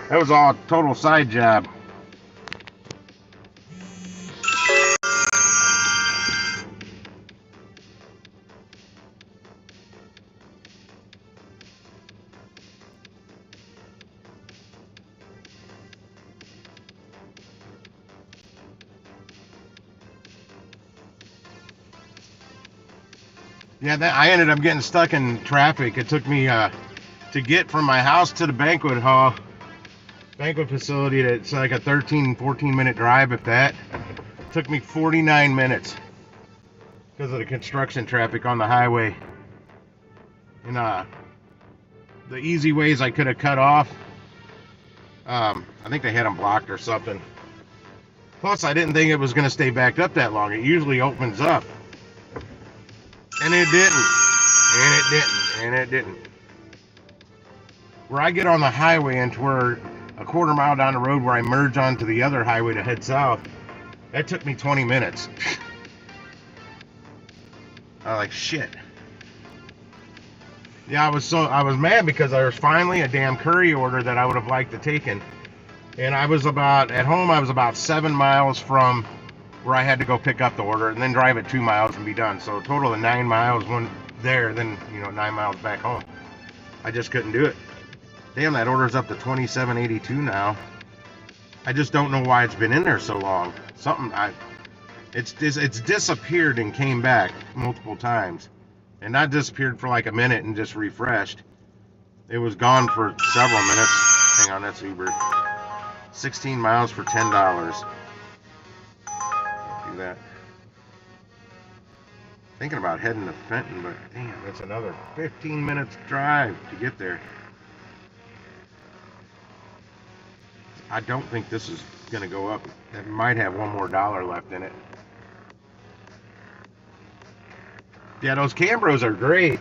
That was all a total side job. Yeah, I ended up getting stuck in traffic. It took me to get from my house to the banquet facility. It's like a 14 minute drive, if that. It took me 49 minutes because of the construction traffic on the highway. And the easy ways I could have cut off, I think they had them blocked or something. Plus, I didn't think it was going to stay backed up that long. It usually opens up. And it didn't. And it didn't. And it didn't. Where I get on the highway and toward a quarter mile down the road where I merge onto the other highway to head south, that took me 20 minutes. I was like, shit. Yeah, I was mad because there was finally a damn curry order that I would have liked to taken. And I was about 7 miles from where I had to go pick up the order and then drive it 2 miles and be done. So a total of 9 miles went there, then 9 miles back home. I just couldn't do it. Damn, that order's up to $27.82 now. I just don't know why it's been in there so long. It's disappeared and came back multiple times. And not disappeared for like a minute and just refreshed. It was gone for several minutes. Hang on, that's Uber. 16 miles for $10. Do that. Thinking about heading to Fenton, but damn, that's another 15 minutes drive to get there. I don't think this is gonna go up. It might have one more dollar left in it. Yeah, those Cambros are great,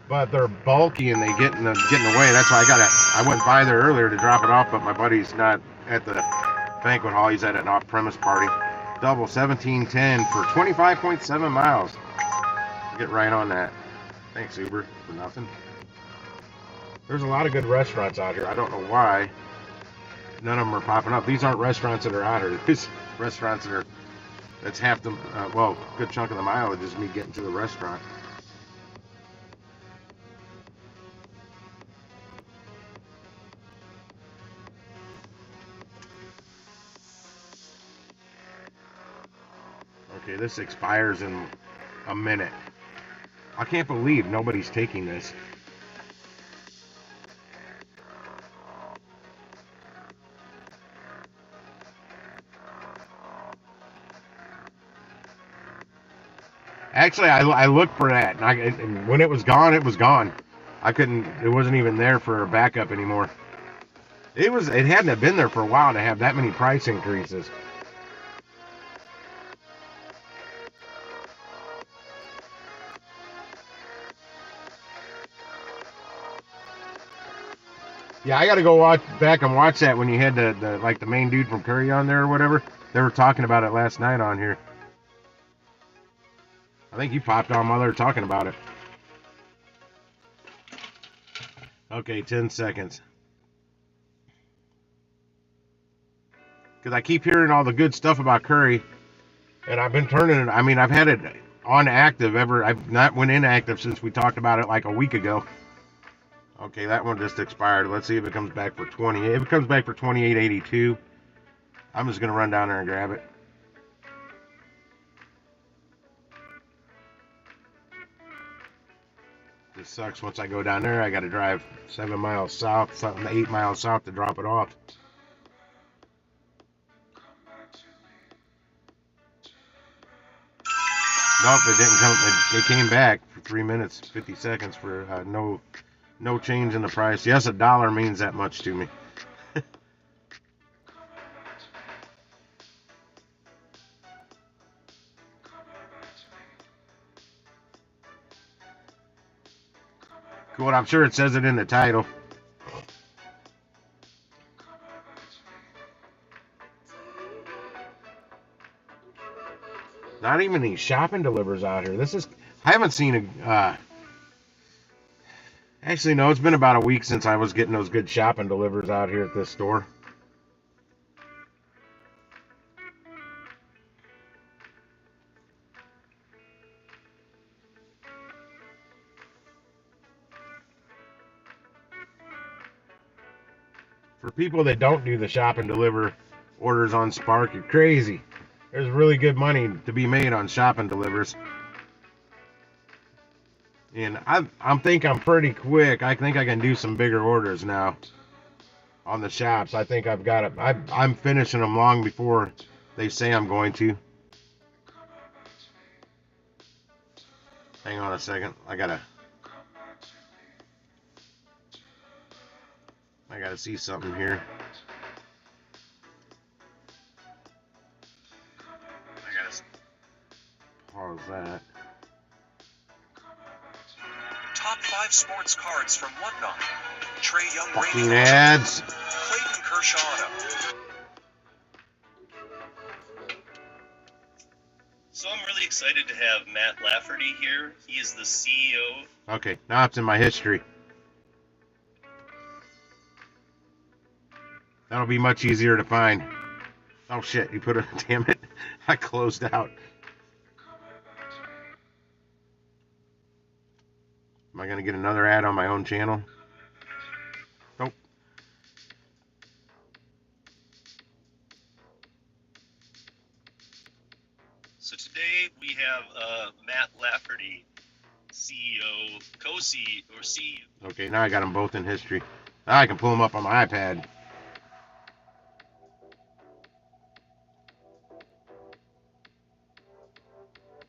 but they're bulky and they get in the way. That's why I went by there earlier to drop it off, but my buddy's not at the banquet hall. He's at an off-premise party. Double 1710 for 25.7 miles. Get right on that. Thanks, Uber, for nothing. There's a lot of good restaurants out here. I don't know why none of them are popping up. These aren't restaurants that are out here. These restaurants that are That's half the, well, good chunk of the mileage is me getting to the restaurant. Okay, this expires in a minute. I can't believe nobody's taking this. Actually, I looked for that, and when it was gone, it was gone. I couldn't. It wasn't even there for a backup anymore. It was. It hadn't been there for a while to have that many price increases. Yeah, I got to go back and watch that when you had the like the main dude from Curry on there or whatever. They were talking about it last night on here. I think you popped on while they were talking about it. Okay, 10 seconds. Because I keep hearing all the good stuff about Curry, and I've been turning it. I mean, I've had it on active ever. I've not went inactive since we talked about it like a week ago. Okay, that one just expired. Let's see if it comes back for 20. If it comes back for 28.82, I'm just gonna run down there and grab it. This sucks. Once I go down there, I got to drive 7 miles south, something 8 miles south to drop it off. Nope, it didn't come. It came back for 3 minutes 50 seconds for no change in the price. Yes, $1 means that much to me. Cool. I'm sure it says it in the title. Not even these shopping delivers out here. I haven't seen a. Actually, no, it's been about a week since I was getting those good shopping delivers out here at this store. For people that don't do the shop and deliver orders on Spark, you're crazy. There's really good money to be made on shop and delivers. And I think I'm pretty quick. I think I can do some bigger orders now on the shops. I think I've got it. I'm finishing them long before they say I'm going to. Hang on a second. I gotta see something here. I gotta pause that. Top 5 sports cards from Whatnot. Trae Young, fucking ads. Clayton Kershaw. So I'm really excited to have Matt Lafferty here. He is the CEO. Okay, now it's in my history. That'll be much easier to find. Oh shit, you put it, damn it. I closed out. Am I going to get another ad on my own channel? Nope. So today we have Matt Lafferty, CEO, co-CEO, or CEO. Okay, now I got them both in history. Now I can pull them up on my iPad.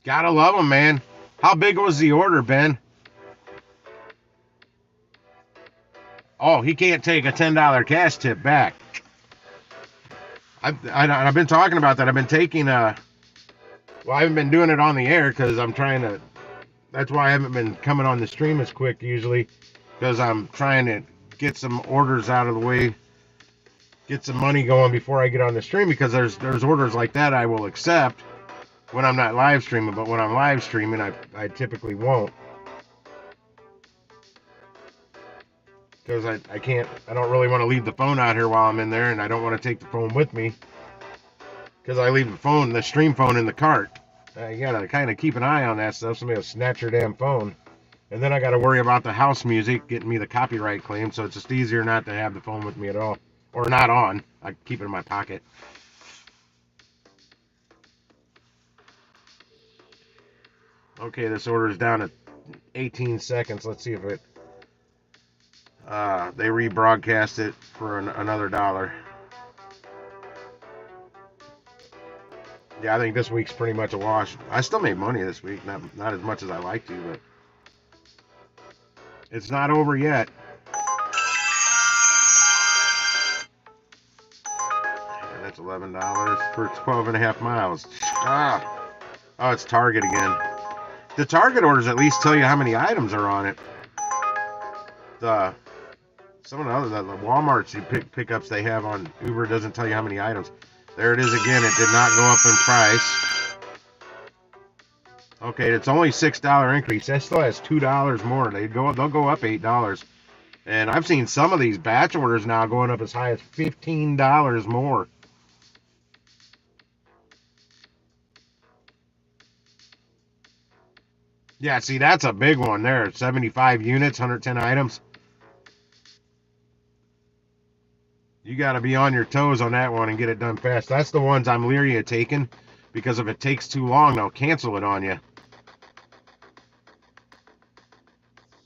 Gotta love them, man. How big was the order, Ben? Oh, he can't take a $10 cash tip back. I've been talking about that. I've been taking well, I haven't been doing it on the air because I'm trying to. That's why I haven't been coming on the stream as quick usually, because I'm trying to get some orders out of the way, get some money going before I get on the stream. Because there's orders like that I will accept when I'm not live streaming, but when I'm live streaming, I typically won't. Because I can't, I don't really want to leave the phone out here while I'm in there, and I don't want to take the phone with me. because I leave the stream phone in the cart. You gotta kind of keep an eye on that stuff. Somebody will snatch your damn phone. And then I gotta worry about the house music getting me the copyright claim, so it's just easier not to have the phone with me at all. Or not on. I keep it in my pocket. Okay, this order is down to 18 seconds. Let's see if it... they rebroadcast it for another $1. Yeah, I think this week's pretty much a wash. I still made money this week. Not as much as I like to, but... It's not over yet. And that's $11 for 12.5 miles. Ah. Oh, it's Target again. The Target orders at least tell you how many items are on it. Some of the other the Walmart's pickups they have on Uber doesn't tell you how many items. There it is again. It did not go up in price. Okay, it's only $6 increase. That still has $2 more. They'll go up $8. And I've seen some of these batch orders now going up as high as $15 more. Yeah, see, that's a big one there. 75 units, 110 items. You got to be on your toes on that one and get it done fast. That's the ones I'm leery of taking, because if it takes too long, they'll cancel it on you.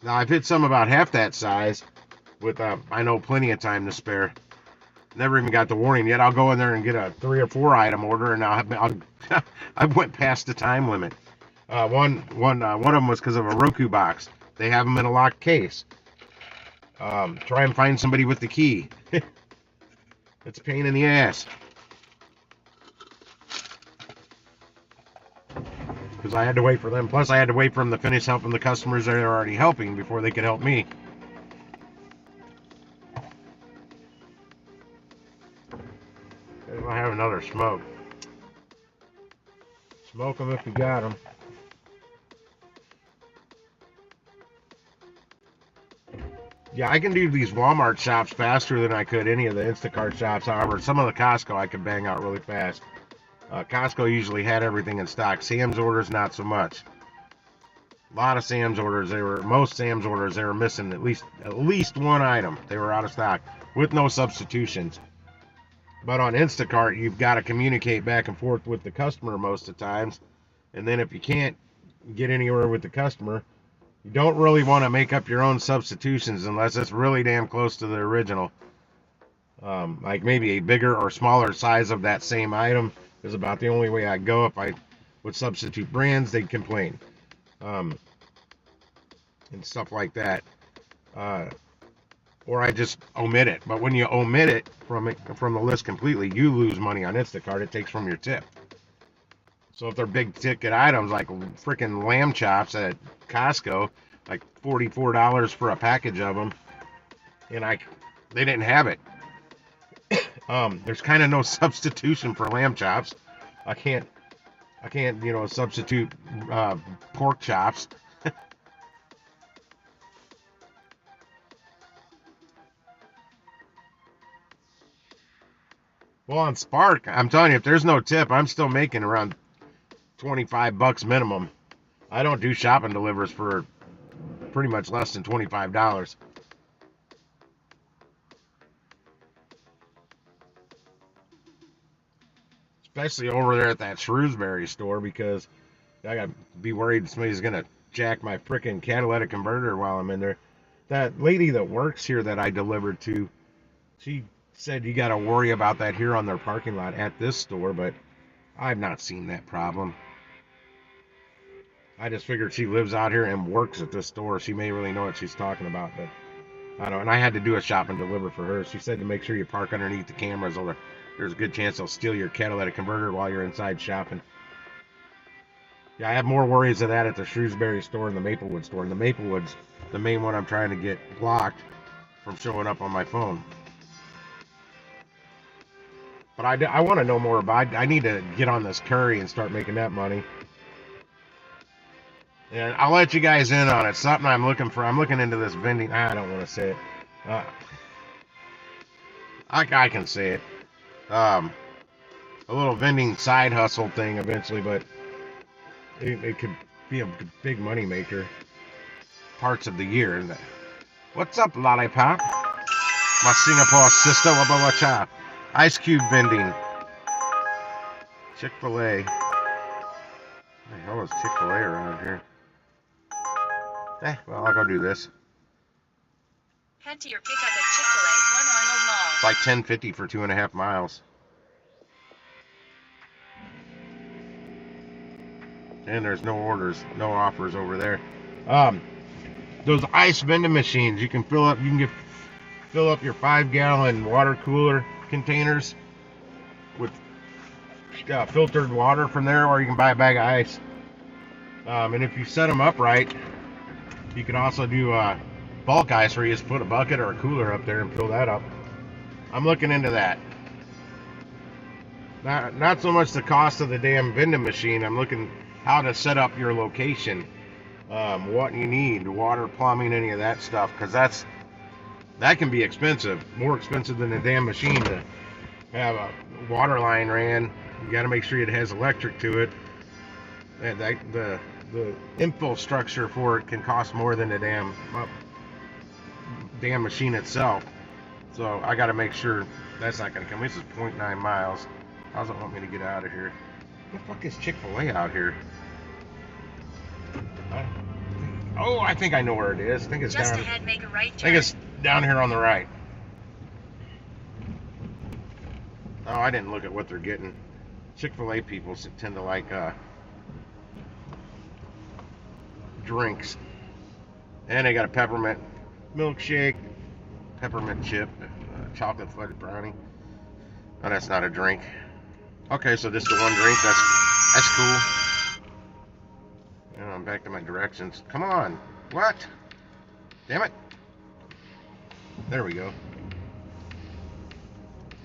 Now, I've hit some about half that size with, I know, plenty of time to spare. Never even got the warning yet. I'll go in there and get a 3 or 4 item order, and I went past the time limit. One of them was because of a Roku box. They have them in a locked case. Try and find somebody with the key. It's a pain in the ass. Because I had to wait for them. Plus, I had to wait for them to finish helping the customers that they're already helping before they could help me. I'll have another smoke. Smoke them if you got them. Yeah, I can do these Walmart shops faster than I could any of the Instacart shops. However, some of the Costco I could bang out really fast. Costco usually had everything in stock. Sam's orders, not so much. A lot of Sam's orders, most Sam's orders, they were missing at least one item. They were out of stock with no substitutions. But on Instacart, you've got to communicate back and forth with the customer most of the times. And then if you can't get anywhere with the customer, you don't really want to make up your own substitutions unless it's really damn close to the original. Like maybe a bigger or smaller size of that same item is about the only way I'd go. If I would substitute brands, they'd complain. And stuff like that. Or I just omit it. But when you omit it from the list completely, you lose money on Instacart. It takes from your tip. So if they're big ticket items like freaking lamb chops at Costco, like $44 for a package of them, and they didn't have it. There's kind of no substitution for lamb chops. I can't substitute pork chops. Well, on Spark, I'm telling you, if there's no tip, I'm still making around $25 minimum. I don't do shopping delivers for pretty much less than $25. Especially over there at that Shrewsbury store, because I got to be worried somebody's going to jack my frickin' catalytic converter while I'm in there. That lady that works here that I delivered to, she said you got to worry about that here on their parking lot at this store, but I've not seen that problem. I just figured she lives out here and works at this store. She may really know what she's talking about, but I don't. And I had to do a shop and deliver for her. She said to make sure you park underneath the cameras, or there's a good chance they'll steal your catalytic converter while you're inside shopping. Yeah, I have more worries of that at the Shrewsbury store and the Maplewood store. And the Maplewood's the main one I'm trying to get blocked from showing up on my phone. But I want to know more about. I need to get on this curry and start making that money. And I'll let you guys in on it. Something I'm looking for. I'm looking into this vending. I don't want to say it. I can say it. a little vending side hustle thing eventually, but it could be a big money maker parts of the year. What's up, Lollipop? My Singapore sister, wabawacha. Ice cube vending. Chick-fil-A. What the hell is Chick-fil-A around here? Well, I'll go do this. Head to your pickup at Chick-fil-A, 1 Arnold Mall. It's like $10.50 for 2.5 miles. And there's no orders, no offers over there. Those ice vending machines, you can fill up your 5-gallon water cooler containers with filtered water from there, or you can buy a bag of ice. And if you set them up right, you can also do bulk ice, where you just put a bucket or a cooler up there and fill that up. I'm looking into that. Not so much the cost of the damn vending machine. I'm looking how to set up your location, what you need, water, plumbing, any of that stuff, because that can be expensive, more expensive than a damn machine to have a water line ran. You got to make sure it has electric to it, and the infrastructure for it can cost more than the damn machine itself. So I got to make sure that's not going to come. This is 0.9 miles. How does it want me to get out of here? What the fuck is Chick-fil-A out here? I think I know where it is. I think it's Just down. ahead, make a right I turn. think it's down here on the right. Oh, I didn't look at what they're getting. Chick-fil-A people tend to like drinks. And they got a peppermint milkshake, peppermint chip, chocolate fudge brownie. Oh, that's not a drink. Okay, so just the one drink. That's cool. Yeah, I'm back to my directions. Come on. What? Damn it. There we go.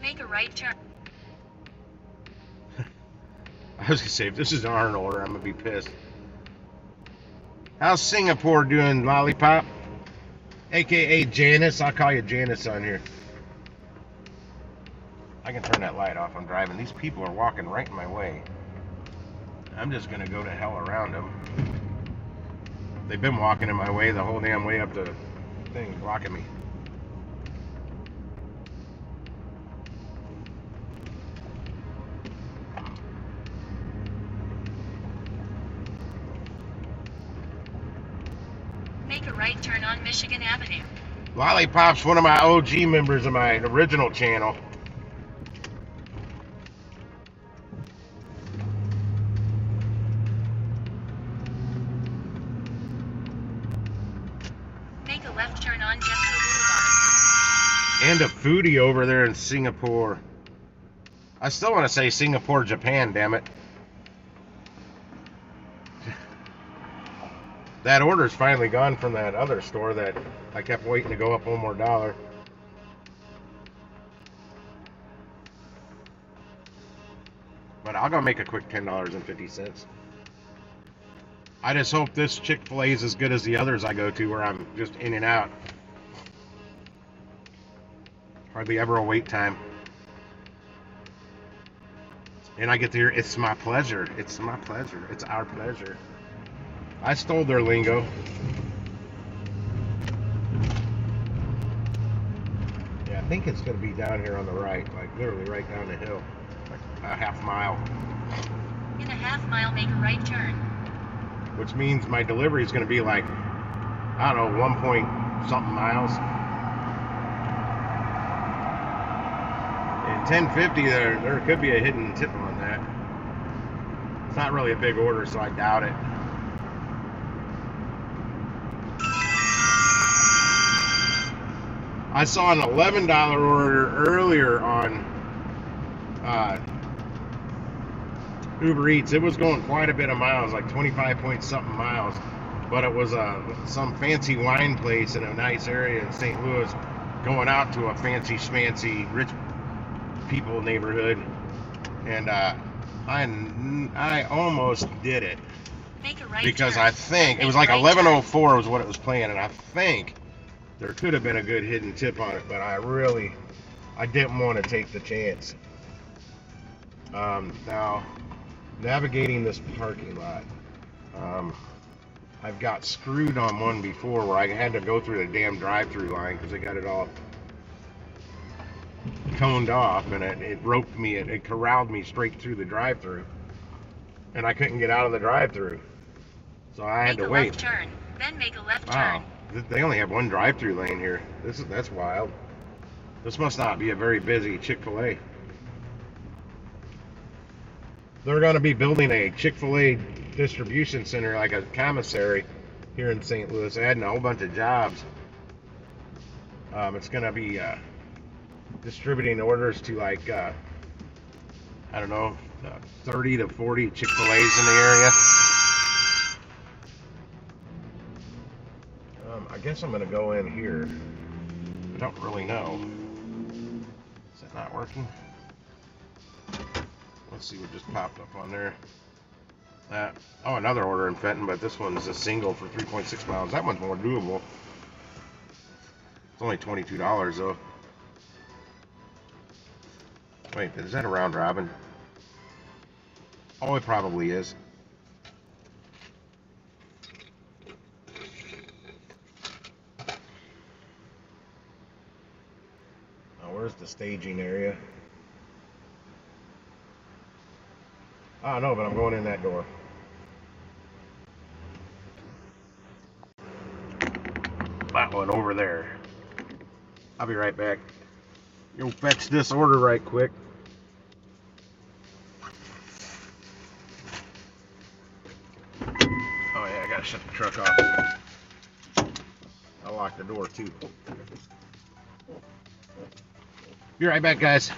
Make a right turn. I was gonna say, if this is an Arnold order, I'm gonna be pissed. How's Singapore doing, Lollipop? AKA Janice. I'll call you Janice on here. I can turn that light off. I'm driving. These people are walking right in my way. I'm just gonna go to hell around them. They've been walking in my way the whole damn way up the thing, blocking me. Make a right turn on Michigan Avenue. Lollipop's one of my OG members of my original channel. Make a left turn on Jeffco Boulevard. And a foodie over there in Singapore. I still want to say Singapore, Japan, damn it. That order's finally gone from that other store that I kept waiting to go up one more dollar. But I'll go make a quick $10.50. I just hope this Chick-fil-A is as good as the others I go to, where I'm just in and out. Hardly ever a wait time. And I get to hear, it's my pleasure. It's my pleasure. It's our pleasure. I stole their lingo. Yeah, I think it's going to be down here on the right, like literally right down the hill, like a half mile. In a half mile, make a right turn. Which means my delivery is going to be like, I don't know, 1 point something miles. And 10.50, there could be a hidden tip on that. It's not really a big order, so I doubt it. I saw an $11 order earlier on Uber Eats. It was going quite a bit of miles, like 25 point something miles. But it was some fancy wine place in a nice area in St. Louis, going out to a fancy schmancy rich people neighborhood. And I almost did it. Make a right Because turn. I think it was Make like a right turn. 11:04 was what it was playing, and I think there could have been a good hidden tip on it, but I didn't want to take the chance. Now, navigating this parking lot, um, I've got screwed on one before where I had to go through the damn drive-through line because they got it all coned off, and it roped me, it corralled me straight through the drive-through, and I couldn't get out of the drive-through, so I had Make to a wait. left turn, then make a left Wow, turn. they only have one drive-through lane here. That's wild. This must not be a very busy Chick-fil-A. They're going to be building a Chick-fil-A distribution center, like a commissary, here in St. Louis, adding a whole bunch of jobs. It's going to be distributing orders to like I don't know, 30 to 40 Chick-fil-A's in the area. I guess I'm going to go in here. I don't really know. Is that not working? Let's see what just popped up on there. Oh, another order in Fenton, but this one's a single for 3.6 pounds. That one's more doable. It's only $22 though. Wait, is that a round robin? Oh, it probably is. Oh, where's the staging area? I don't know, but I'm going in that door. That one over there. I'll be right back. You'll fetch this order right quick. Oh yeah, I gotta shut the truck off. I'll lock the door too. Be right back, guys.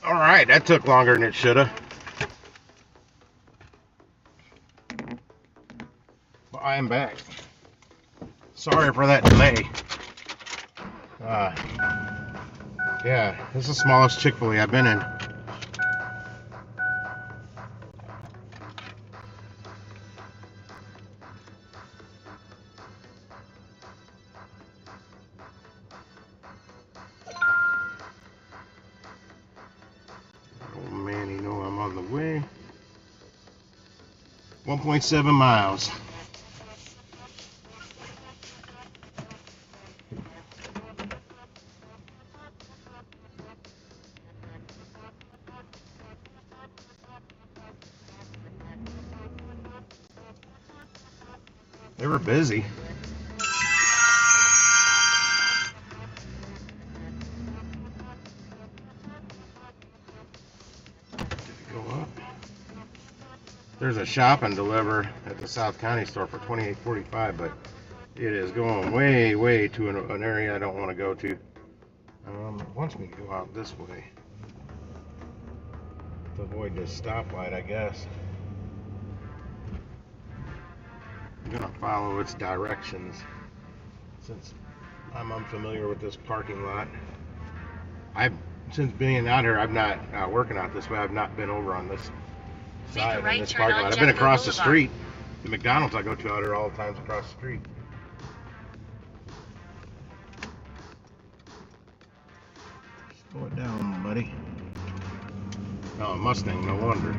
All right, that took longer than it should have. Well, I am back. Sorry for that delay. Yeah, this is the smallest Chick-fil-A I've been in. Oh man, you know I'm on the way. 1.7 miles. They were busy. Did it go up? There's a shop and deliver at the South County store for $28.45, but it is going way to an area I don't want to go to. It wants me to go out this way to avoid this stoplight, I guess. I'm gonna follow its directions since I'm unfamiliar with this parking lot. Since being out here, I've not working out this way. I've not been over on this side in this parking lot. I've been across the street. The McDonald's I go to out here all the time's across the street. Slow it down, buddy. Oh, a Mustang, no wonder.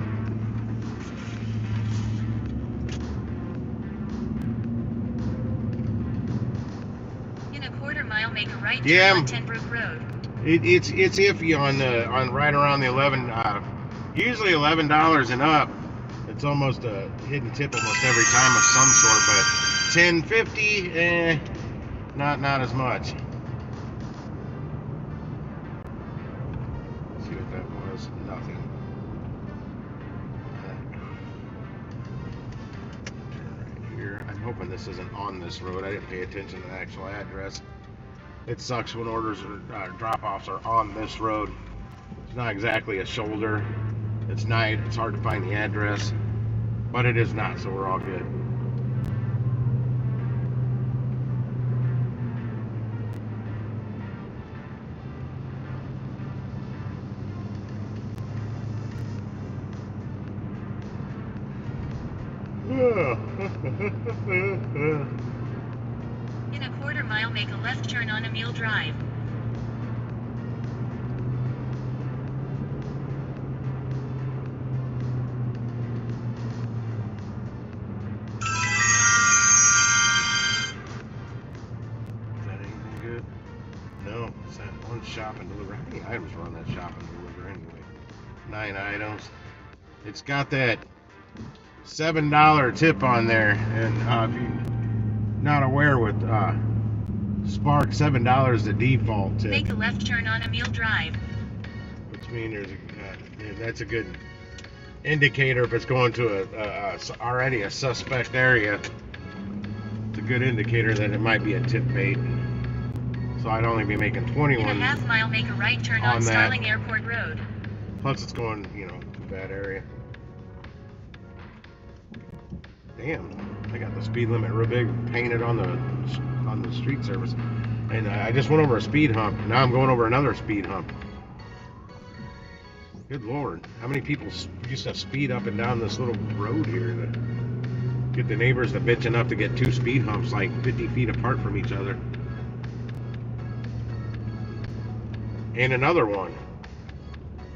In a quarter mile, make a right Yeah. turn on Tenbrook Road. It's iffy on right around the 11. Usually $11 and up. It's almost a hidden tip almost every time of some sort, but $10.50, not as much. Let's see what that was. Nothing. Turn right here. I'm hoping this isn't on this road. I didn't pay attention to the actual address. It sucks when orders or drop-offs are on this road. It's not exactly a shoulder. It's night. It's hard to find the address, but it is not, so we're all good. In a quarter mile, make a left turn on Emil Drive. No, it's that one shop and deliver. How many items are on that shop and deliver anyway? 9 items. It's got that $7 tip on there, and if you're not aware with Spark, $7 the default tip. Make a left turn on Emil Drive. Which means that's a good indicator if it's going to already a suspect area. It's a good indicator that it might be a tip bait. So I'd only be making 21 In a half mile, make a right turn on Starling Airport Road. Plus it's going, to that area. Damn, I got the speed limit real big painted on the street surface. And I just went over a speed hump. Now I'm going over another speed hump. Good Lord. How many people used to speed up and down this little road here to get the neighbors to bitch enough to get two speed humps like 50 feet apart from each other? And another one.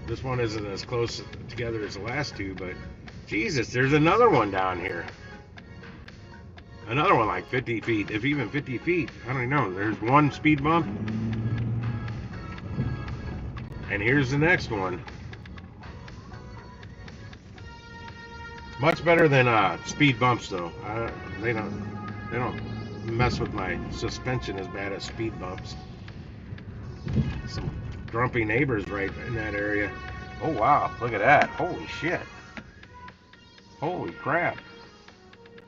This one isn't as close together as the last two, but Jesus, there's another one down here. Another one like 50 feet, if even 50 feet. I don't know. There's one speed bump. And here's the next one. Much better than speed bumps, though. They don't mess with my suspension as bad as speed bumps. Some grumpy neighbors right in that area. Oh wow, look at that! Holy shit! Holy crap!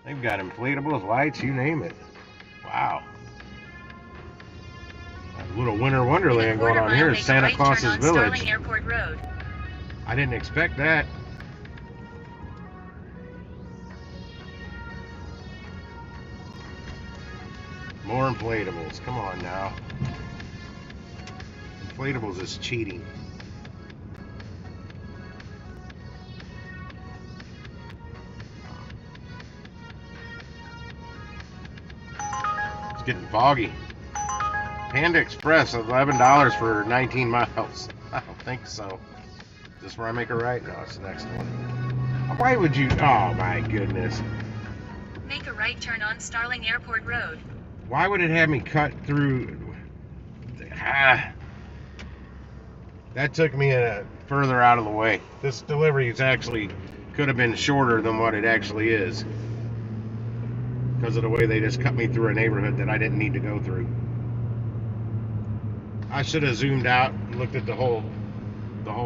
They've got inflatables, lights, you name it. Wow. A little winter wonderland going on here at Santa Claus's Village. Starling Airport Road. I didn't expect that. More inflatables. Come on now. Inflatables is cheating. It's getting foggy. Panda Express, $11 for 19 miles. I don't think so. Is this where I make a right? No, it's the next one. Why would you? Oh my goodness. Make a right turn on Starling Airport Road. Why would it have me cut through? That took me further out of the way. This delivery is actually could have been shorter than what it actually is because of the way they just cut me through a neighborhood that I didn't need to go through. I should have zoomed out and looked at the whole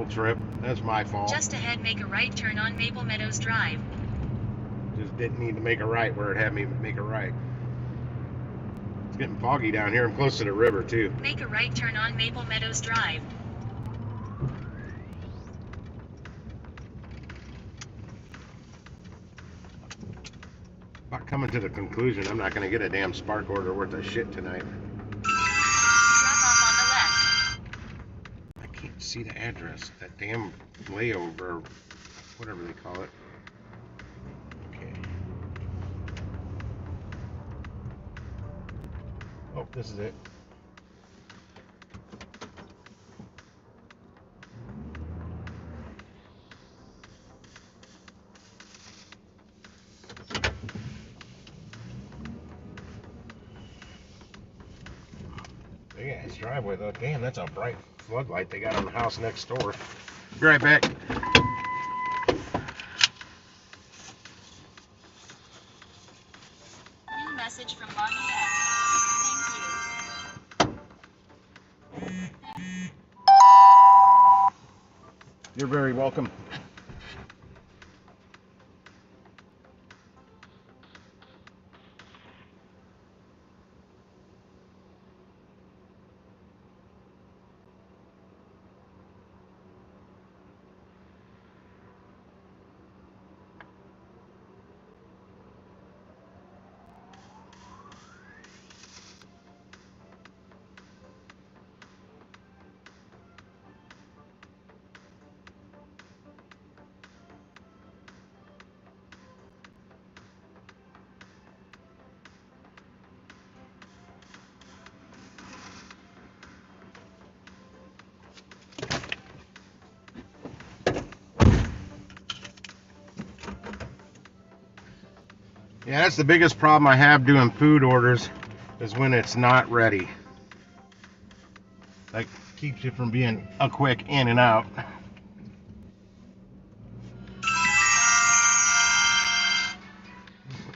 trip. That's my fault. Just ahead, make a right turn on Maple Meadows Drive. Just didn't need to make a right where it had me make a right. It's getting foggy down here. I'm close to the river too. Make a right turn on Maple Meadows Drive. About coming to the conclusion I'm not going to get a damn spark order worth of shit tonight. Drop off on the left. I can't see the address. That damn layover, whatever they call it. Okay. Oh, this is it. Big ass driveway though. Damn, that's a bright floodlight they got on the house next door. Be right back. New message from Bonnie S. Thank you. You're very welcome. Yeah, that's the biggest problem I have doing food orders is when it's not ready. That keeps you from being a quick in and out. What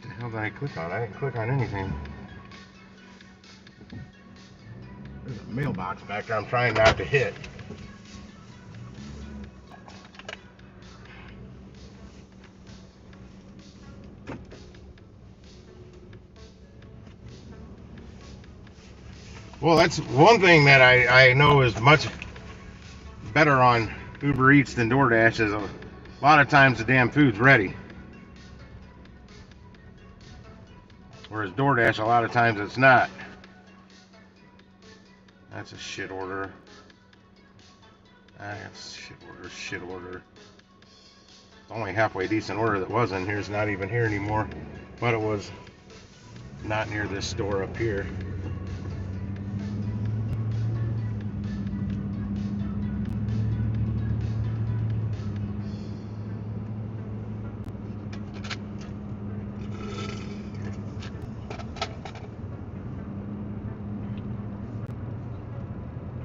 the hell did I click on? I didn't click on anything. There's a mailbox back there I'm trying not to hit. Well, that's one thing that I know is much better on Uber Eats than DoorDash is a lot of times the damn food's ready. Whereas DoorDash, a lot of times it's not. That's a shit order. Shit order. It's only halfway decent order that was in here. It's not even here anymore. But it was not near this store up here.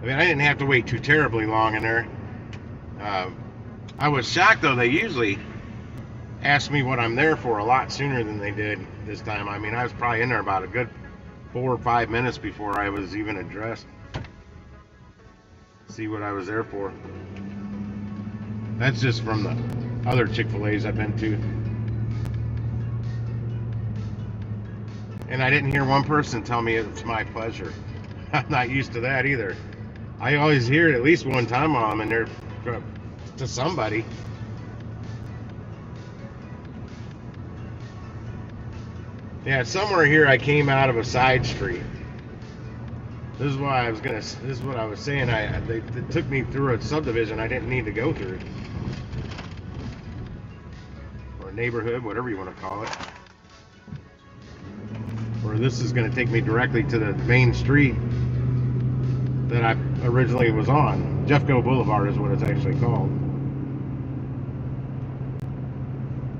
I mean, I didn't have to wait too terribly long in there. I was shocked though. They usually ask me what I'm there for a lot sooner than they did this time. I mean, I was probably in there about a good 4 or 5 minutes before I was even addressed. See what I was there for. That's just from the other Chick-fil-A's I've been to. And I didn't hear one person tell me it's my pleasure. I'm not used to that either. I always hear it at least one time while I'm in there to somebody. Yeah, somewhere here I came out of a side street. This is why I was gonna. This is what I was saying. They took me through a subdivision I didn't need to go through, or a neighborhood, whatever you want to call it. Or this is gonna take me directly to the main street that I originally was on. Jeffco Boulevard is what it's actually called.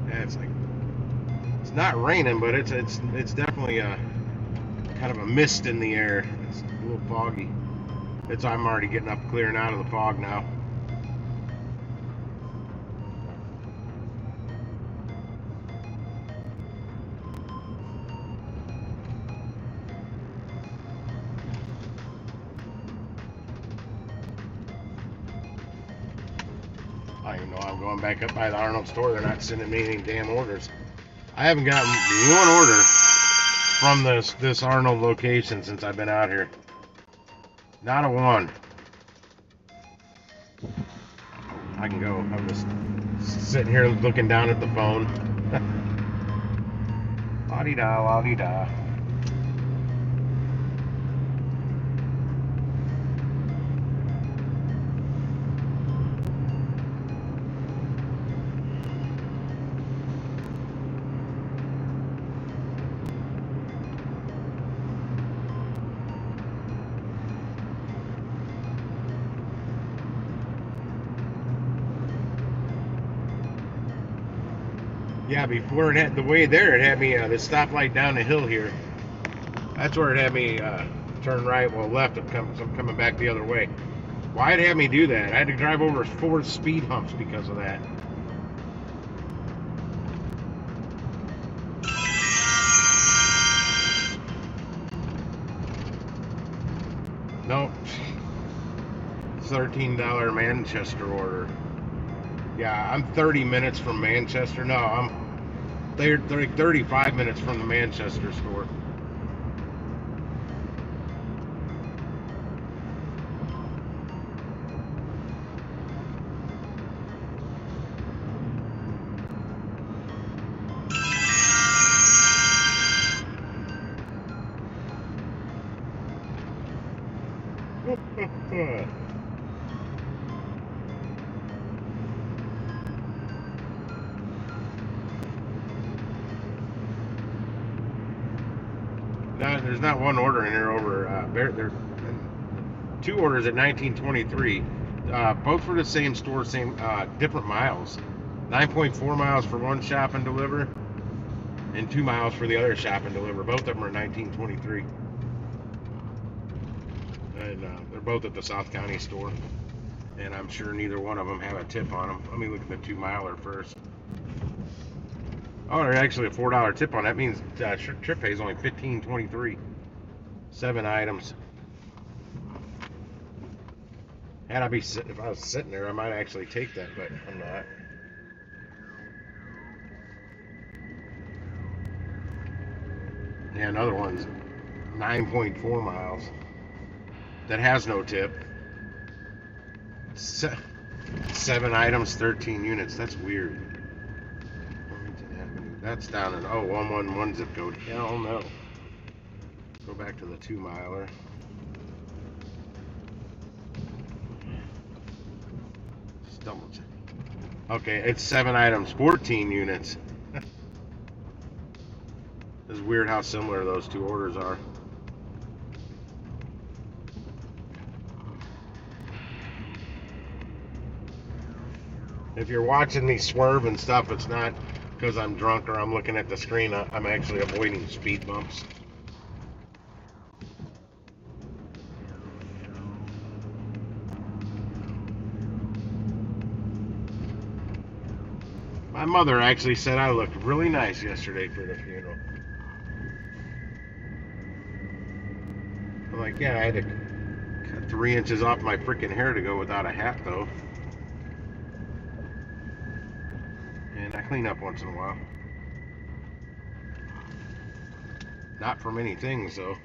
Yeah, it's like it's not raining, but it's definitely a kind of a mist in the air. It's a little foggy. I'm already getting up, clearing out of the fog now. I don't even know I'm going back up by the Arnold store. They're not sending me any damn orders. I haven't gotten one order from this Arnold location since I've been out here. Not a one. I can go. I'm just sitting here looking down at the phone. La-di-da, la-di-da. Yeah, before it had the way there, it had me the stoplight down the hill here. That's where it had me turn right, well left. I'm coming back the other way. Why it had me do that? I had to drive over 4 speed humps because of that. Nope. $13 Manchester order. Yeah, I'm 30 minutes from Manchester. No, they're 35 minutes from the Manchester store. No, there's not one order in here over. There, 2 orders at 1923, both for the same store, same different miles. 9.4 miles for one shop and deliver, and 2 miles for the other shop and deliver. Both of them are 1923, and they're both at the South County store. And I'm sure neither one of them have a tip on them. Let me look at the 2-miler first. Oh, there's actually a $4 tip on. That means trip pay is only $15.23. 7 items. If I was sitting there, I might actually take that, but I'm not. Yeah, another one's 9.4 miles. That has no tip. 7 items, 13 units. That's weird. That's down in 111 zip code. Hell no. Go back to the 2-miler. Double check. Okay, it's 7 items, 14 units. It's weird how similar those two orders are. If you're watching me swerve and stuff, it's not because I'm drunk or I'm looking at the screen. I'm actually avoiding speed bumps. My mother actually said I looked really nice yesterday for the funeral. I'm like, yeah, I had to cut 3 inches off my freaking hair to go without a hat, though. And I clean up once in a while. Not for many things, though.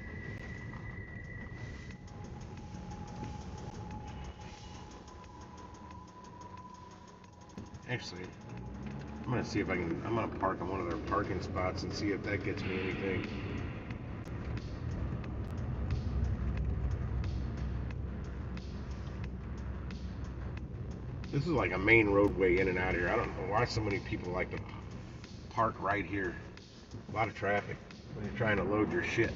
Actually, I'm gonna see if I can. I'm gonna park on one of their parking spots and see if that gets me anything. This is like a main roadway in and out here. I don't know why so many people like to park right here. A lot of traffic when you're trying to load your shit.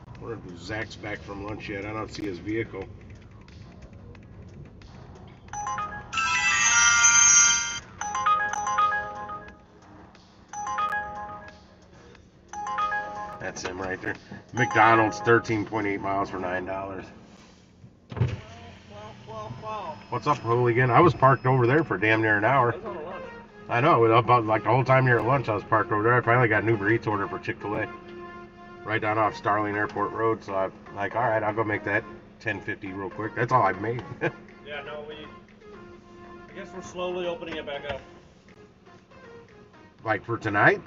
I wonder if Zach's back from lunch yet. I don't see his vehicle. That's him right there. McDonald's, 13.8 miles for $9. What's up, hooligan? I was parked over there for damn near an hour. I know, about like the whole time you're at lunch, I was parked over there. I finally got an Uber Eats order for Chick-fil-A. Right down off Starling Airport Road, so I'm like, all right, I'll go make that 10.50 real quick. That's all I made. Yeah, no, I guess we're slowly opening it back up. Like for tonight?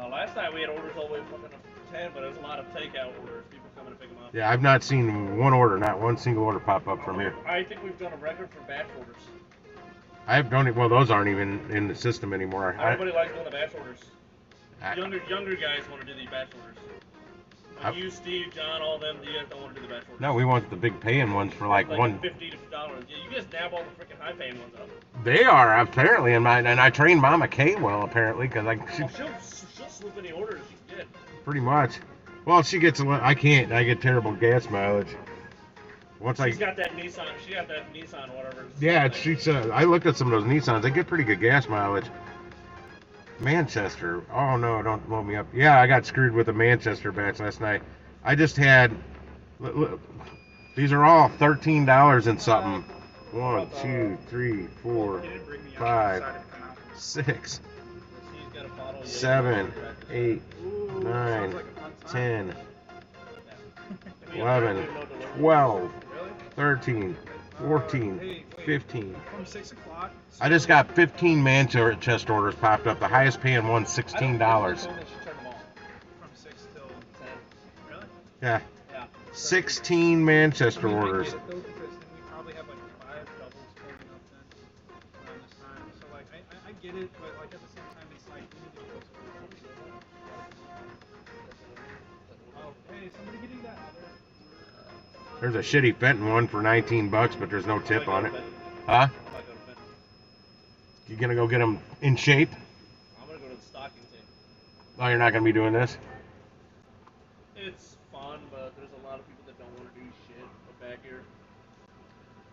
Last night we had orders all the way fucking up to 10, but there's a lot of takeout orders, people coming to pick them up. Yeah, I've not seen one order, not one single order pop up from here. I think we've done a record for batch orders. I don't. Well, those aren't even in the system anymore. Everybody likes doing the batch orders. Younger guys want to do the batch orders. You, Steve, John, all them, you guys don't want to do the batch orders. No, we want the big paying ones for like one. $50. Yeah, you guys nab all the freaking high paying ones up. They are apparently in mine, and I trained Mama K well apparently because she'll slip any orders you get. Pretty much. Well, she gets a lot. I can't. I get terrible gas mileage. She's got that Nissan. She got that Nissan, whatever. Yeah, she's. I looked at some of those Nissans. They get pretty good gas mileage. Manchester. Oh no, don't blow me up. Yeah, I got screwed with a Manchester batch last night. I just had. Look, these are all $13 and something. 1, 2, 3, 4, 5, 6, 7, 8, 9, 10, 11, 12, 13, 14, 15. From 6 o'clock. I just got 15 Manchester orders popped up. The highest paying one's $16. From 6 till 10. Really? Yeah. Yeah. 16 Manchester orders. I get it, though, because then we probably have like 5 doubles coming up then around this time. So like I get it, but like at the same time it's like we need to go to Oh, hey, somebody getting that other. There's a shitty Fenton one for $19, but there's no tip on it. Huh? You gonna go get them in shape? I'm gonna go to the stocking team. Oh, you're not gonna be doing this? It's fun, but there's a lot of people that don't want to do shit back here.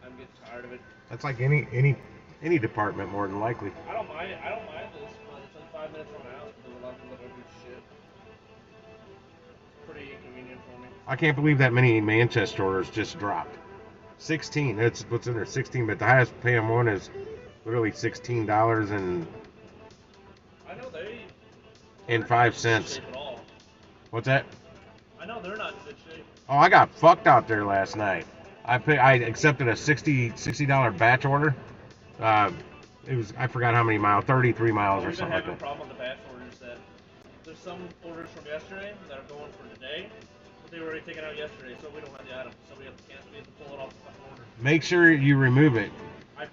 I'm getting tired of it. That's like any department more than likely. I don't mind this, but it's like 5 minutes from my house. There's a lot of people that don't do shit. It's pretty inconvenient for me. I can't believe that many Manchester orders just dropped. 16. That's what's in there. 16, but the highest paying one is literally $16 and. I know they. And 5 cents. What's that? I know they're not in good shape. Oh, I got fucked out there last night. I accepted a $60 batch order. It was, I forgot how many miles, 33 miles or something like that. We've been having a problem with the batch orders that there's some orders from yesterday that are going for today, but they were already taken out yesterday, so we don't have the item. So we have to cancel, we have to pull it off the fucking order. Make sure you remove it.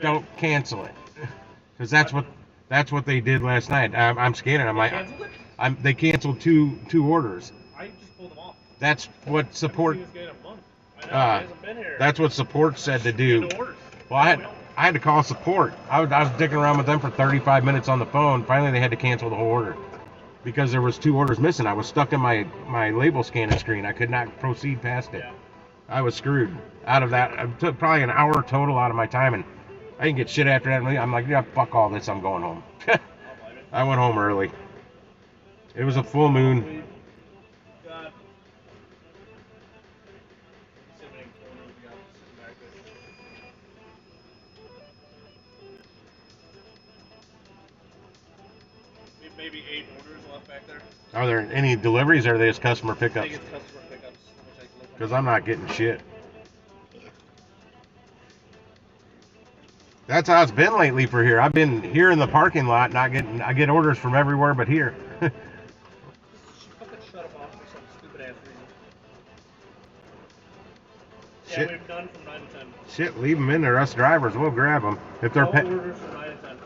Don't cancel it, because that's what they did last night. I'm scanning. I'm like, They canceled two orders. I just pulled them off. That's what support. I've seen this guy in a month. I know, he hasn't been here. That's what support said to do. Get orders. Well, I had to call support. I was dicking around with them for 35 minutes on the phone. Finally, they had to cancel the whole order because there was 2 orders missing. I was stuck in my label scanning screen. I could not proceed past it. Yeah. I was screwed out of that. It took probably an hour total out of my time, and I didn't get shit after that. I'm like, yeah, fuck all this. I'm going home. I went home early. It was a full moon. God. See how many corners we got sitting back there. We have maybe 8 orders left back there. Are there any deliveries, or are they just customer I pickups? think it's customer pickups. Which I look Because I'm not getting shit. That's how it's been lately for here. I've been here in the parking lot, not getting. I get orders from everywhere but here. Fucking shut them off for some stupid ass reason. Yeah, Shit. we've done from 9 to 10. Shit, leave them in there. Us drivers, we'll grab them. If they're No orders from 9 to 10.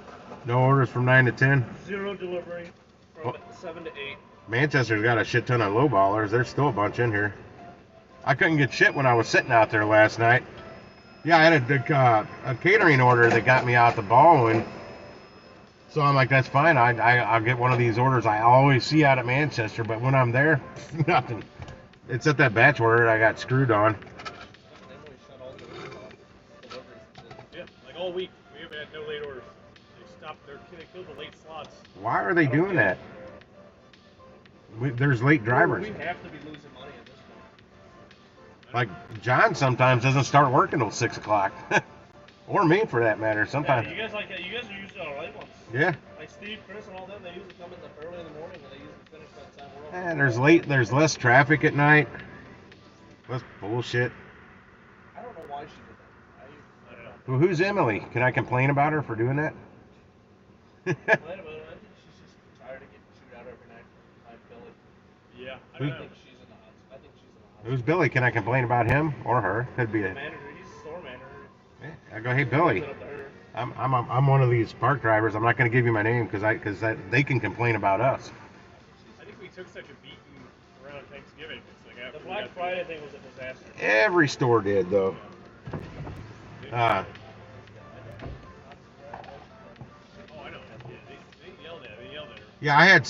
no orders from 9 to 10. 0 delivery from Well- 7 to 8. Manchester's got a shit ton of low ballers. There's still a bunch in here. I couldn't get shit when I was sitting out there last night. Yeah, I had a catering order that got me out the Baldwin. So I'm like, that's fine. I'll get one of these orders I always see out at Manchester. But when I'm there, nothing. It's at that batch order I got screwed on. They always shut all the orders off. Deliveries and shit. Yeah, like all week. We haven't had no late orders. They stopped. They killed the late slots. Why are they doing that? There's late drivers. We have to be losing money at this point. Like John sometimes doesn't start working till 6 o'clock, or me for that matter. Sometimes. Yeah, you guys like that. You guys are usually all right ones. Yeah. Like Steve, Chris, and all them. They usually come in the early in the morning, and they usually finish by the time we're over. There's less traffic at night. Less bullshit. I don't know why she did that. I don't know. Well, who's Emily? Can I complain about her for doing that? Wait a minute. I think she's just tired of getting chewed out every night by Billy. Yeah. I think she's in the house. I think she's in the house. Who's Billy? Can I complain about him or her? Could be a. Manager. He's a store manager. Yeah, I go, hey Billy, Leave it up to her. I'm one of these park drivers. I'm not going to give you my name because they can complain about us. I think we took such a beating around Thanksgiving. It's like after The we Black got Friday thing was a disaster. Every store did though. Oh, I know. Yeah, they yelled at her. They yelled at her. Yeah, I had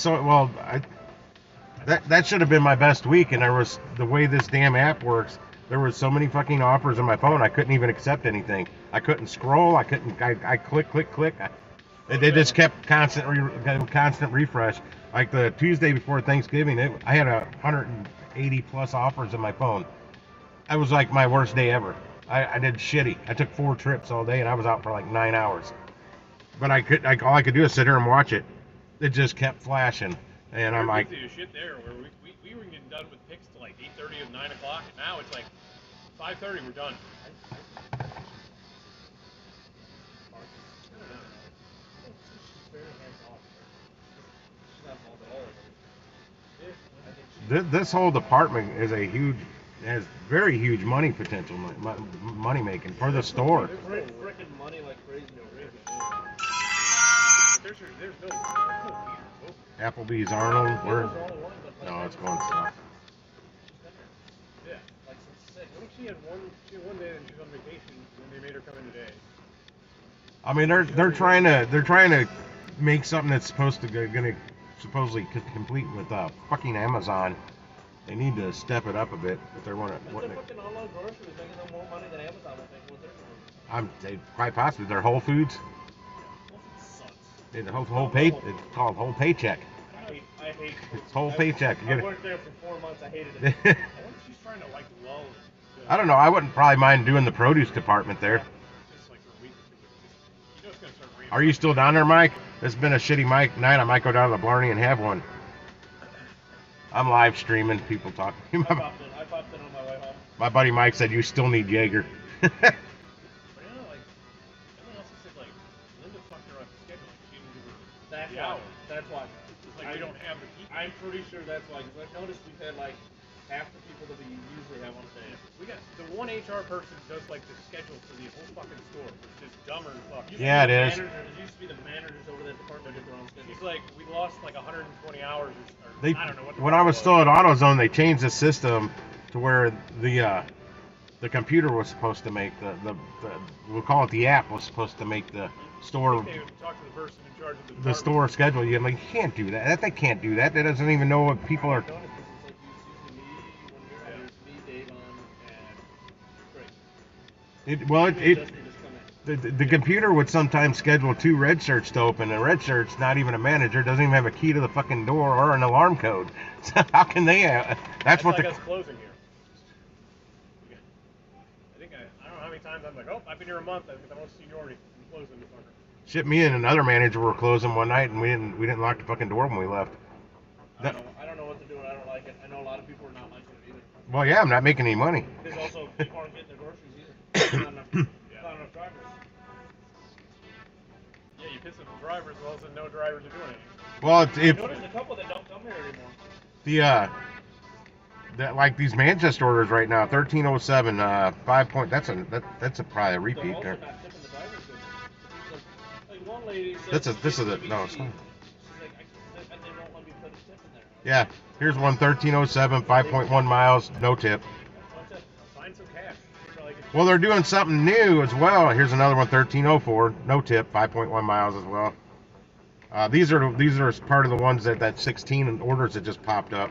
that should have been my best week, and there was the way this damn app works. There was so many fucking offers on my phone, I couldn't even accept anything. I couldn't scroll. I click. They just kept constant refresh. Like the Tuesday before Thanksgiving, I had 180 plus offers on my phone. That was like my worst day ever. I did shitty. I took 4 trips all day, and I was out for like 9 hours. But all I could do is sit here and watch it. It just kept flashing, and I'm like, We did shit there where we were getting done with picks till like 8:30 or 9 o'clock, and now it's like 5:30. We're done. this whole department has very huge money potential, money making for the store. They're freaking money like crazy over There's no leader. Applebee's, Arnold, here. no, it's going south. Yeah. Like some sick. I think she had one day and she was on vacation when they made her come in today. I mean, they're trying to make something that's gonna supposedly complete with fucking Amazon. They need to step it up a bit if they want to. They're fucking online groceries making them more money than Amazon, I think, what they're doing. They quite possibly they're Whole Foods. Sucks. The whole pay. It's called whole paycheck. I hate It's whole paycheck. You I get worked there for 4 months. I hated it. it. I wonder if she's trying to like lull. I don't know. I wouldn't probably mind doing the produce department there. Just like for a week or two. You know it's gonna start raining. Are you still down there, Mike? It's been a shitty night. I might go down to the Blarney and have one. I'm live streaming. People talking. I popped in on my way home. My buddy Mike said you still need Jaeger. But you know, like everyone else said, like Linda fucked her up the schedule. She didn't give her That's the why. hours. That's why. It's like we don't have the people. I'm pretty sure that's why. Because I've noticed we've had like half the people that we usually have on stage. We got the one one HR person does like the schedule for the whole fucking store. It's just dumber than fuck. Yeah, it is. There used to be the managers over that department that get their own schedule. She's like, we lost like 120 hours or They, I don't know what. when I was still at AutoZone, they changed the system to where the computer was supposed to make the we'll call it the app was supposed to make the store They would talk to the person in charge of the the department. store schedule. You like you can't do that. They can't do that. They doesn't even know what people are. It's like it's usually me, one of your guys, me, Dave on, and Chris. It the computer would sometimes schedule 2 red shirts to open, and red shirt's not even a manager, doesn't even have a key to the fucking door or an alarm code. So how can they? That's what like the us closing here. I think I don't know how many times I'm like, oh, I've been here a month. I've got the most seniority. I'm closing this fucker. shit. Me and another manager were closing one night, and we didn't lock the fucking door when we left. I don't know what to do. I don't like it. I know a lot of people are not liking it either. Well, yeah, I'm not making any money. There's also people aren't getting their groceries either. Not enough drivers. Yeah, you piss at the drivers, well, then no drivers are doing anything. Well, I noticed a couple that don't come here anymore. that like these Manchester orders right now, 1307, 5 point. That's a probably a repeat They're there. also not tipping the drivers good. Like one lady said, This is it. No, it's fine. She's like, they won't let me put a tip in there. Yeah, here's one 1307, 5.1 miles, no tip. That's it. Find some cash. Like it's Well, they're doing something new as well. Here's another one 1304, no tip, 5.1 miles as well. These are part of the ones that 16 orders that just popped up,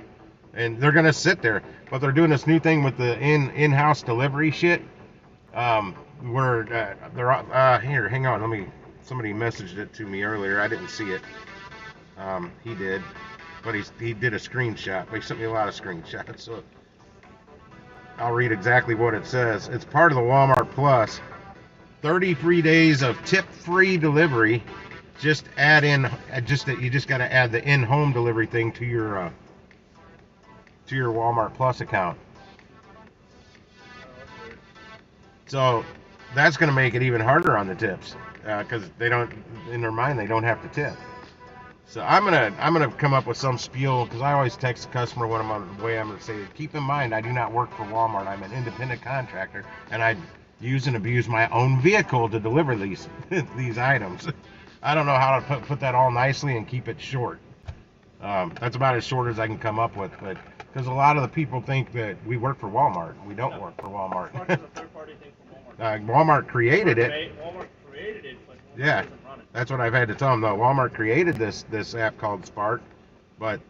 and they're gonna sit there. But they're doing this new thing with the in-house delivery shit. Where they're here. Hang on, somebody messaged it to me earlier. I didn't see it. He did, but he did a screenshot. He sent me a lot of screenshots, so I'll read exactly what it says. It's part of the Walmart Plus. 30 free days of tip-free delivery. Just add in, you just got to add the in-home delivery thing to your Walmart Plus account. So that's going to make it even harder on the tips because they don't, in their mind, they don't have to tip. So I'm gonna come up with some spiel because I always text the customer when I'm on the way. I'm gonna say, keep in mind, I do not work for Walmart. I'm an independent contractor, and I use and abuse my own vehicle to deliver these items. I don't know how to put that all nicely and keep it short. That's about as short as I can come up with, but because a lot of the people think that we work for Walmart. We don't work for Walmart. Spark is a third-party thing for Walmart. Walmart created it. Walmart created it, but Walmart Yeah, doesn't run it. that's what I've had to tell them though. Walmart created this app called Spark, but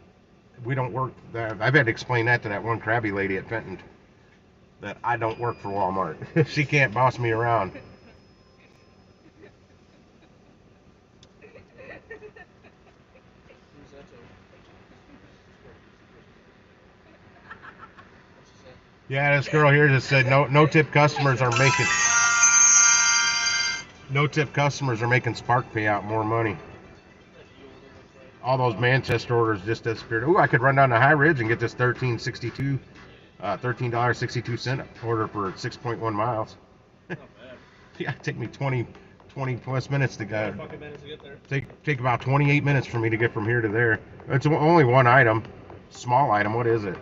we don't work. I've had to explain that to that one crabby lady at Fenton, that I don't work for Walmart. She can't boss me around. Who's that to? What's she say? Yeah, this girl here just said no tip customers are making Spark pay out more money. All those Manchester orders just disappeared. Ooh, I could run down to High Ridge and get this $13.62 order for 6.1 miles. Not bad. Yeah, it'd take me 20 plus minutes to go. Fucking minutes to get there. Take about 28 minutes for me to get from here to there. It's only one item, small item. What is it?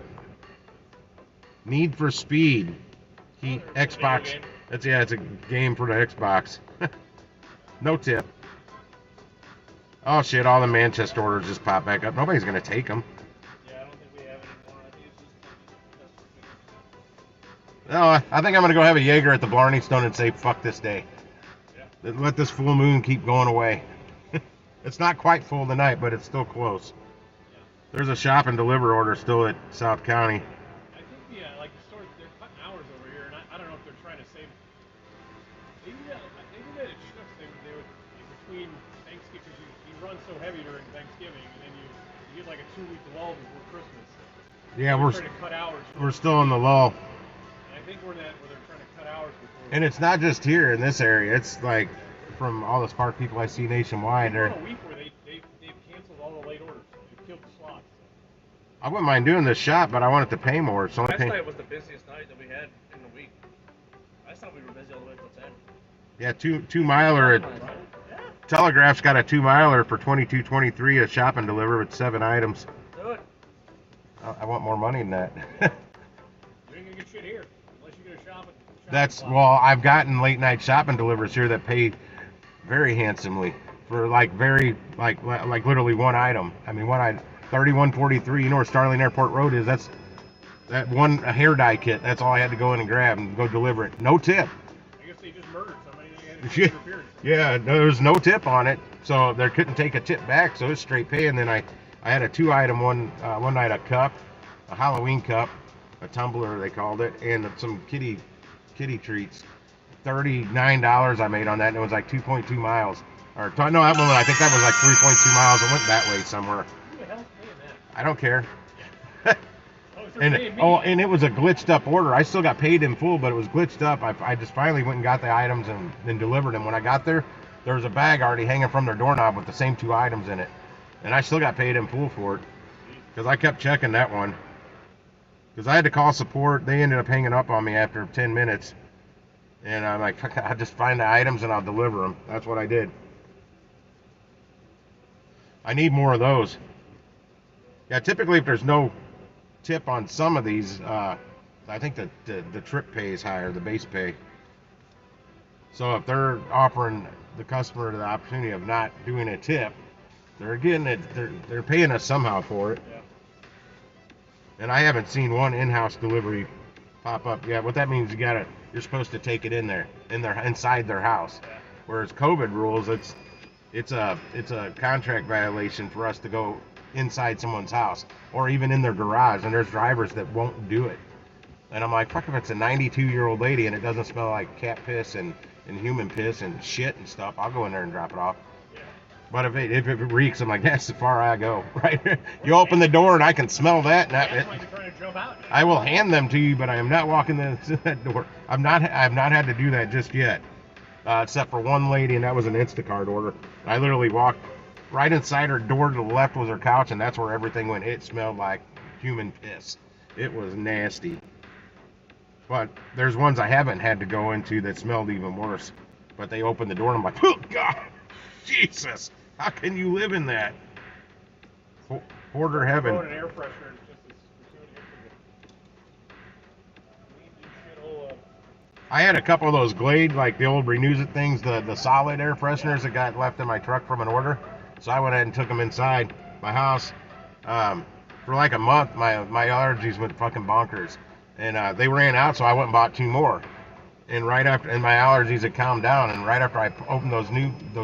Need for Speed. Xbox. game. It's a game for the Xbox. No tip. Oh shit! All the Manchester orders just pop back up. Nobody's gonna take them. Yeah, I don't think we have it anymore. I think it's just No, I think I'm gonna go have a Jaeger at the Blarney Stone and say fuck this day. Yeah. Let this full moon keep going away. It's not quite full tonight, but it's still close. There's a shop and deliver order still at South County. I think like the stores, they're cutting hours over here, and I don't know if they're trying to save. They do that at Schnucks. They would between Thanksgiving, because you run so heavy during Thanksgiving, and then you get like a 2-week lull before Christmas. Yeah, They're trying to cut hours. we're still in the lull. And I think we're that where they're trying to cut hours before. And it's not just here in this area. It's like from all the Spark people I see nationwide. They're They're, on a week where they've canceled all the late orders. They've killed the slots. I wouldn't mind doing this shop, but I want it to pay more. It's only Last pay, night was the busiest night that we had in the week. I thought we were busy all the way till 10. yeah, two miler at Telegraph's got a 2 miler for $22.23 a shop and deliver with 7 items. Do it. I want more money than that. You ain't gonna get shit here. unless you get a shop. That's well, I've gotten late night shopping deliverers here that pay very handsomely for like literally one item. I mean, 3143. You know where Starling Airport Road is? That's that one a hair dye kit. That's all I had to go in and grab and go deliver it. No tip. I guess they just murdered somebody. They had to interference. Yeah, there was no tip on it, so they couldn't take a tip back. So it was straight pay. And then I had a 2-item one night, a cup, a Halloween cup, a tumbler they called it, and some kitty treats. $39 I made on that, and it was like 2.2 miles. Or no, that one I think that was like 3.2 miles. It went that way somewhere. Who the hell's paying that? I don't care. Oh, And it was a glitched up order. I still got paid in full, but it was glitched up. I just finally went and got the items and then delivered them. When I got there was a bag already hanging from their doorknob with the same 2 items in it, and I still got paid in full for it because I kept checking that one. Because I had to call support. They ended up hanging up on me after 10 minutes, and I'm like, I'll just find the items and I'll deliver them. That's what I did. I need more of those. Yeah, typically if there's no tip on some of these, I think that the trip pay is higher, the base pay. So if they're offering the customer the opportunity of not doing a tip, they're getting it. They're paying us somehow for it. Yeah. And I haven't seen one in-house delivery pop up yet. What that means, you're supposed to take it inside their house. Yeah. Whereas COVID rules, it's a contract violation for us to go inside someone's house or even in their garage, and there's drivers that won't do it. And I'm like, fuck, if it's a 92-year-old lady and it doesn't smell like cat piss and human piss and shit and stuff, I'll go in there and drop it off. Yeah. But if it reeks, I'm like, that's as far I go, right? You open the door and I can smell that, That's like you're trying to jump out. I will hand them to you, but I am not walking that door. I've not had to do that just yet, except for one lady, and that was an Instacart order. I literally walked right inside her door. To the left was her couch, and that's where everything went. It smelled like human piss. It was nasty. But there's ones I haven't had to go into that smelled even worse. But they opened the door, and I'm like, oh God, Jesus, how can you live in that? Hoarder heaven. Throwing an air freshener is just as gratuitous. I had a couple of those Glade, like the old Renews It things, the solid air fresheners that got left in my truck from an order. So I went ahead and took them inside my house. For like a month, my allergies went fucking bonkers. And they ran out, so I went and bought 2 more. And my allergies had calmed down. And right after I opened those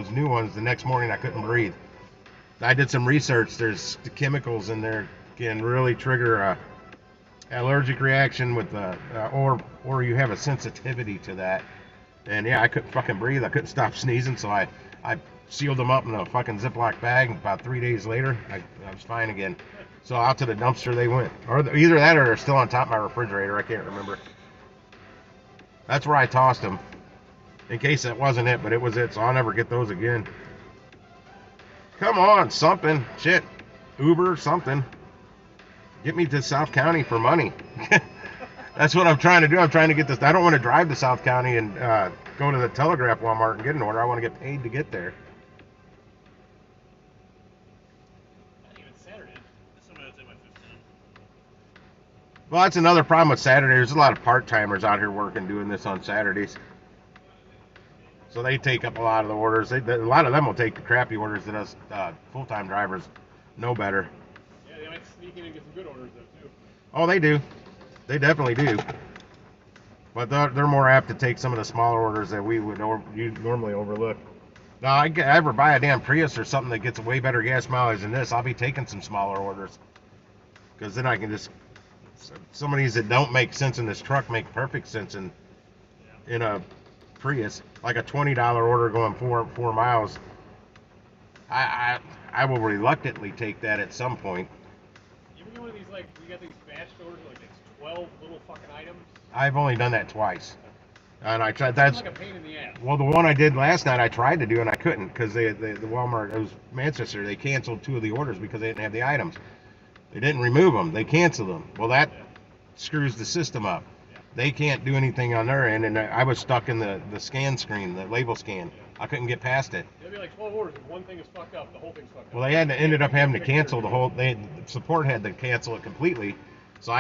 new ones, the next morning I couldn't breathe. I did some research. There's the chemicals in there can really trigger allergic reaction with or you have a sensitivity to that. And yeah, I couldn't fucking breathe. I couldn't stop sneezing, so I sealed them up in a fucking Ziploc bag. About 3 days later, I was fine again. So out to the dumpster they went. Or either that or they're still on top of my refrigerator. I can't remember. That's where I tossed them. In case that wasn't it, but it was it, so I'll never get those again. Come on, something. Shit. Uber, something. Get me to South County for money. That's what I'm trying to do. I'm trying to get this. I don't want to drive to South County and go to the Telegraph Walmart and get an order. I want to get paid to get there. Not even Saturday. Somebody will take my 15. Well, that's another problem with Saturday. There's a lot of part-timers out here working doing this on Saturdays. So they take up a lot of the orders. A lot of them will take the crappy orders that us full-time drivers know better. Yeah, they might sneak in and get some good orders though too. Oh, they do. They definitely do. But they're more apt to take some of the smaller orders that we would normally overlook. Now, I ever buy a damn Prius or something that gets way better gas mileage than this, I'll be taking some smaller orders. Because then I can just... Some of these that don't make sense in this truck make perfect sense in a Prius. Like a $20 order going 4 miles. I will reluctantly take that at some point. You ever get one of these, like, we got these batch orders, like it's 12 little fucking items? I've only done that twice. And I tried. That's That's like a pain in the ass. well, the one I did last night I tried to do and I couldn't because the Walmart, it was Manchester, they canceled 2 of the orders because they didn't have the items. They didn't remove them. They canceled them. Well, that screws the system up. They can't do anything on their end, and I was stuck in the scan screen, the label scan. I couldn't get past it. There'll be like 12 orders. If one thing is fucked up, the whole thing's fucked up. Well, they ended up having to cancel the whole. Support had to cancel it completely. So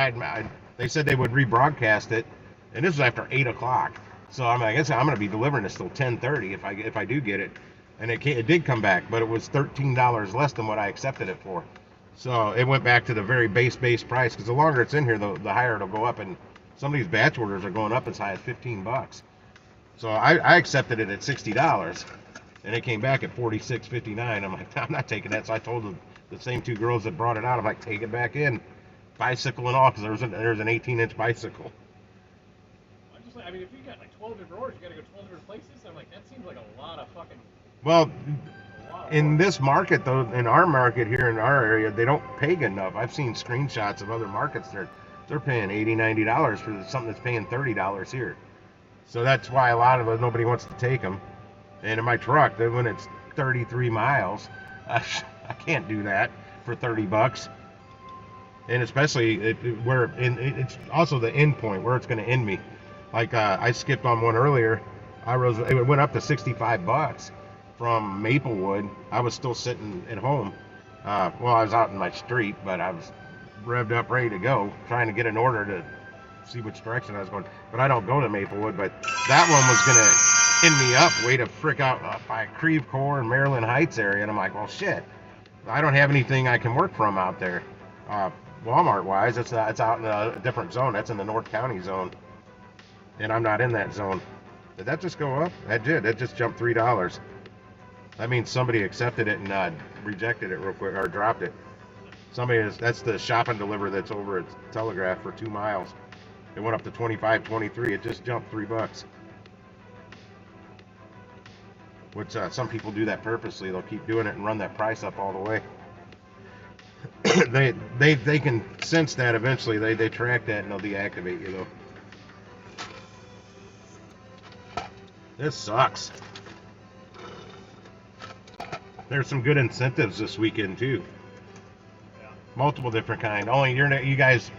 they said they would rebroadcast it, and this was after 8 o'clock. So I mean, I guess I'm gonna be delivering this till 10:30 if I do get it, and it did come back, but it was $13 less than what I accepted it for. So it went back to the very base price, because the longer it's in here, the higher it'll go up, and some of these batch orders are going up as high as $15. So I accepted it at $60, and it came back at $46.59. I'm like, I'm not taking that. So I told the same two girls that brought it out, I'm like, take it back in, bicycle and all, because there's an 18-inch bicycle. I'm just like, I mean, if you got like 12 different orders, you got to go 12 different places. I'm like, that seems like a lot of fucking. Well, in this market though, in our market here in our area, they don't pay good enough. I've seen screenshots of other markets. They're paying $80-$90 for something that's paying $30 here. So that's why a lot of it, nobody wants to take them. And in my truck, when it's 33 miles, I can't do that for $30. And especially it's also the end point where it's going to end me. Like I skipped on one earlier. It went up to $65 from Maplewood. I was still sitting at home. Well, I was out in my street, but I was revved up, ready to go, trying to get an order to see which direction I was going. But I don't go to Maplewood. But that one was gonna end me up way to frick out by Creve Coeur and Maryland Heights area, and I'm like, well, shit, I don't have anything I can work from out there. Walmart wise, it's out in a different zone. That's in the North County zone, and I'm not in that zone. Did that just go up? That did. That just jumped $3. That means somebody accepted it and rejected it real quick, or dropped it. That's the shop and deliver that's over at Telegraph for 2 miles. It went up to $25.23. It just jumped $3. Which some people do that purposely. They'll keep doing it and run that price up all the way. they can sense that eventually. They track that and they'll deactivate you though. This sucks. There's some good incentives this weekend too. Yeah. Multiple different kind. Only you guys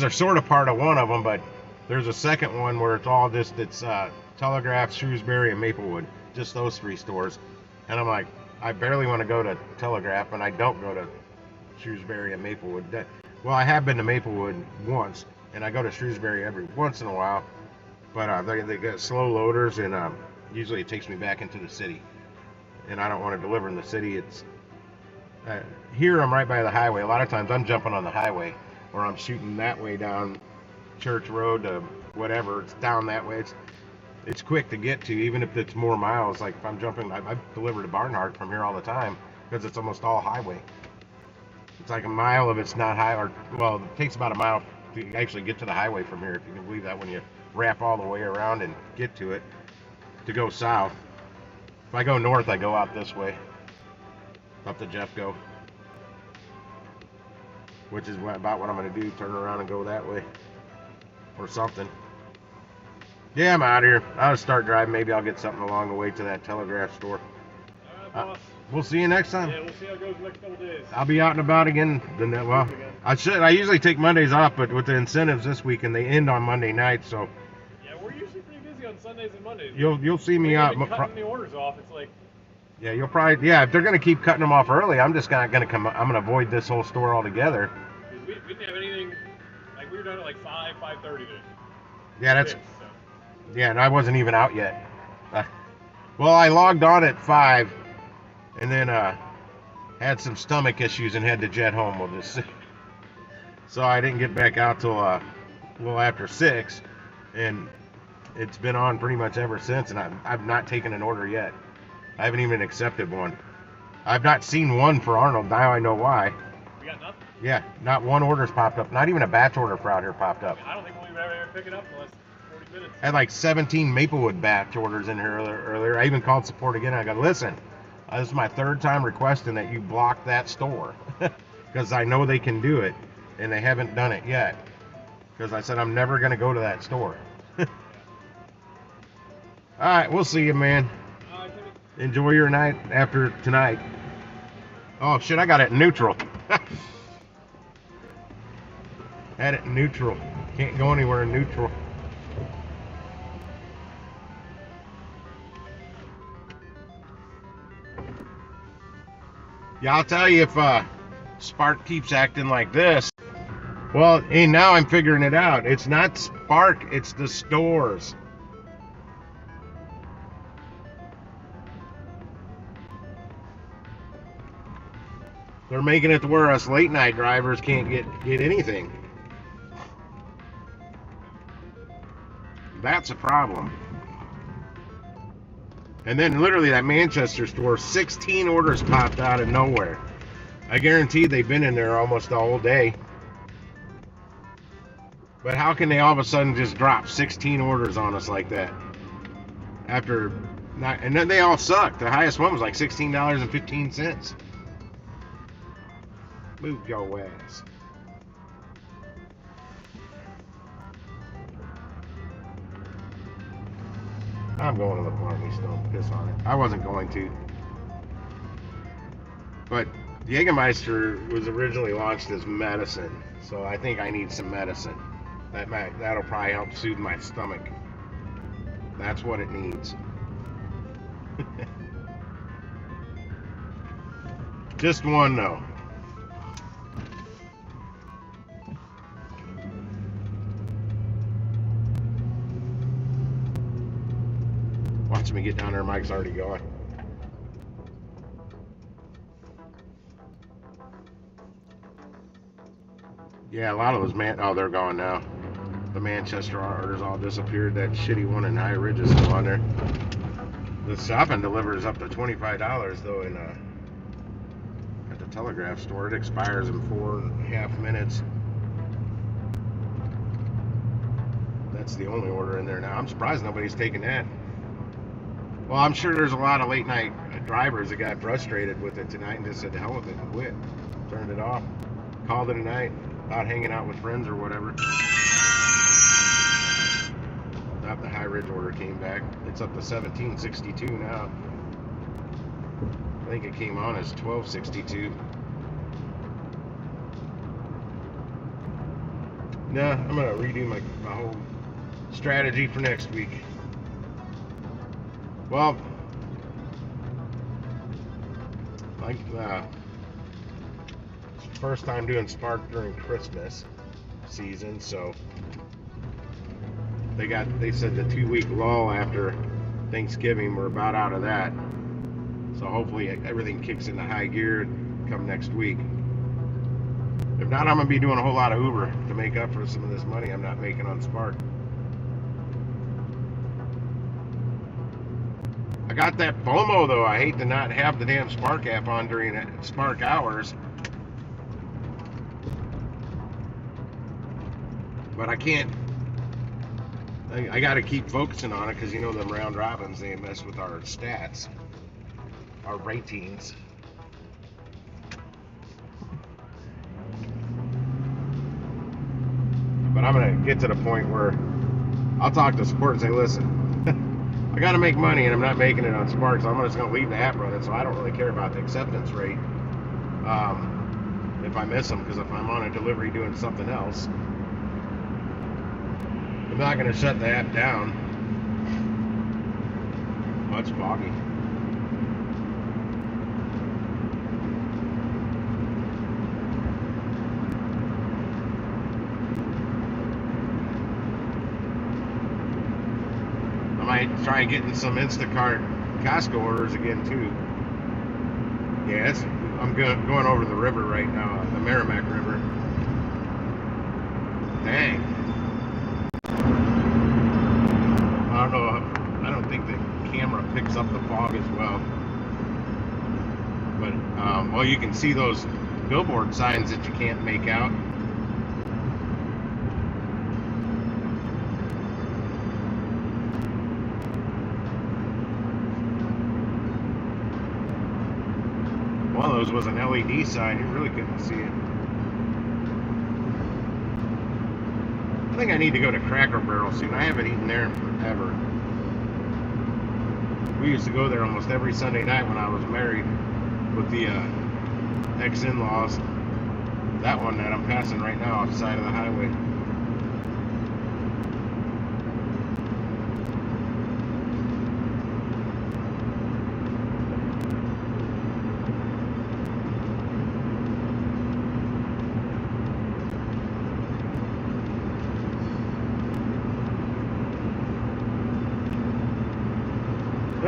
are sort of part of one of them, but there's a second one where it's Telegraph, Shrewsbury, and Maplewood. Just those 3 stores. And I'm like, I barely want to go to Telegraph, and I don't go to Shrewsbury and Maplewood. Well, I have been to Maplewood once, and I go to Shrewsbury every once in a while. But they get slow loaders, and usually it takes me back into the city. And I don't want to deliver in the city. It's here I'm right by the highway. A lot of times I'm jumping on the highway, or I'm shooting that way down Church Road to whatever. It's down that way. It's quick to get to, even if it's more miles. Like if I'm jumping, I've delivered to Barnhart from here all the time because it's almost all highway. It's like a mile of it's not high, well, it takes about a mile to actually get to the highway from here, if you can believe that, when you wrap all the way around and get to it to go south. If I go north, I go out this way, up to Jeffco, which is about what I'm going to do, turn around and go that way, or something. Yeah, I'm out of here. I'll start driving. Maybe I'll get something along the way to that Telegraph store. All right, boss. We'll see you next time. Yeah, we'll see how it goes the next couple days. I'll be out and about again. Well, I usually take Mondays off, but with the incentives this weekend, they end on Monday night, so. Yeah, we're usually pretty busy on Sundays and Mondays. You'll see me out. Cutting the orders off. It's like. Yeah, you'll probably. Yeah, if they're gonna keep cutting them off early, I'm just not gonna come. I'm gonna avoid this whole store altogether. We didn't have anything. Like we were done at like 5:30 today. Yeah, that's. So. Yeah, and I wasn't even out yet. Well, I logged on at 5, and then had some stomach issues and had to jet home with this. So I didn't get back out till a little after 6, and it's been on pretty much ever since. And I've not taken an order yet. I haven't even accepted one. I've not seen one for Arnold. Now I know why. We got nothing. Yeah, not one order's popped up. Not even a batch order for out here popped up. I don't think we'll ever pick it up unless 40 minutes. I had like 17 Maplewood batch orders in here earlier. I even called support again. I go, listen, this is my 3rd time requesting that you block that store because I know they can do it, and they haven't done it yet. Because I said I'm never going to go to that store. All right, we'll see you, man. Enjoy your night after tonight. Oh shit, I got it in neutral. Had it in neutral. Can't go anywhere in neutral. Yeah, I'll tell you, if Spark keeps acting like this, Well, hey, now I'm figuring it out. It's not Spark, it's the stores. They're making it to where us late night drivers can't get anything. That's a problem. And then literally that Manchester store, 16 orders popped out of nowhere. I guarantee they've been in there almost the whole day. But how can they all of a sudden just drop 16 orders on us like that? After, and then they all suck. The highest one was like $16.15. Move your ass. I'm going to the party still. Piss on it. I wasn't going to. But Jägermeister was originally launched as medicine. So I think I need some medicine. That'll probably help soothe my stomach. That's what it needs. Just one though. Watch me get down there, Mike's already going. Yeah, a lot of those oh, they're gone now. The Manchester orders all disappeared. That shitty one in High Ridge is still on there. The shop and delivers up to $25 though in at the Telegraph store. It expires in 4.5 minutes. That's the only order in there now. I'm surprised nobody's taking that. Well, I'm sure there's a lot of late night drivers that got frustrated with it tonight and just said, "The hell with it," and quit. Turned it off. Called it a night. Out hanging out with friends or whatever. Now the High Ridge order came back. It's up to 1762 now. I think it came on as 1262. Nah, I'm gonna redo my whole strategy for next week. Well, like first time doing Spark during Christmas season, so they said the 2-week lull after Thanksgiving, we're about out of that. So hopefully everything kicks into high gear come next week. If not, I'm gonna be doing a whole lot of Uber to make up for some of this money I'm not making on Spark. I got that FOMO though. I hate to not have the damn Spark app on during Spark hours. But I can't. I got to keep focusing on it because you know them round robins, they mess with our stats, our ratings. But I'm gonna get to the point where I'll talk to support and say, listen, I got to make money and I'm not making it on Spark, so I'm just gonna leave the app running. So I don't really care about the acceptance rate if I miss them, because if I'm on a delivery doing something else. I'm not going to shut the app down. Oh, it's foggy. I might try getting some Instacart Costco orders again too. Yeah, I'm going over the river right now, the Merrimack River. Dang. I don't know. I don't think the camera picks up the fog as well. But, well, you can see those billboard signs that you can't make out. One of those was an LED sign. You really couldn't see it. I think I need to go to Cracker Barrel soon. I haven't eaten there in forever. We used to go there almost every Sunday night when I was married with the ex-in-laws. That one that I'm passing right now off the side of the highway.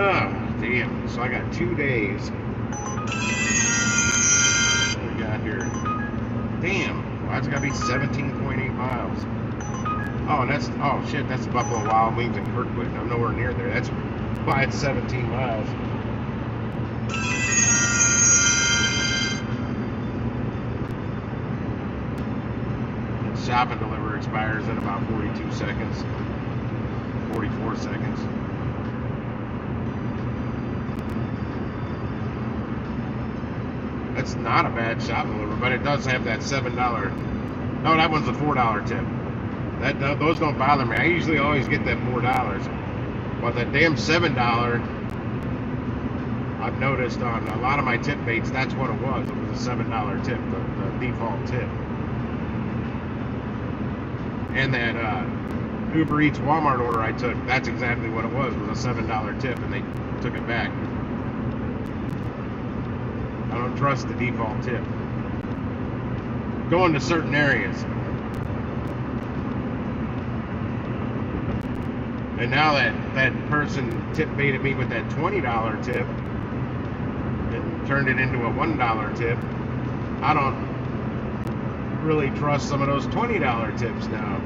Oh, damn. So I got 2 days. What we got here? Damn. Well, that's got to be 17.8 miles. Oh, and that's, oh shit, that's Buffalo Wild Wings in Kirkwood. I'm nowhere near there. That's why it's 17 miles. And shop and deliver expires in about 42 seconds. 44 seconds. That's not a bad shop and deliver, but it does have that $7. No, that one's a $4 tip. Those don't bother me. I usually always get that $4, but that damn $7, I've noticed on a lot of my tip baits, that's what it was. It was a $7 tip, the default tip. And that Uber Eats Walmart order I took, that's exactly what it was a $7 tip, and they took it back. I don't trust the default tip. Going to certain areas. And now that person tip baited me with that $20 tip and turned it into a $1 tip, I don't really trust some of those $20 tips now.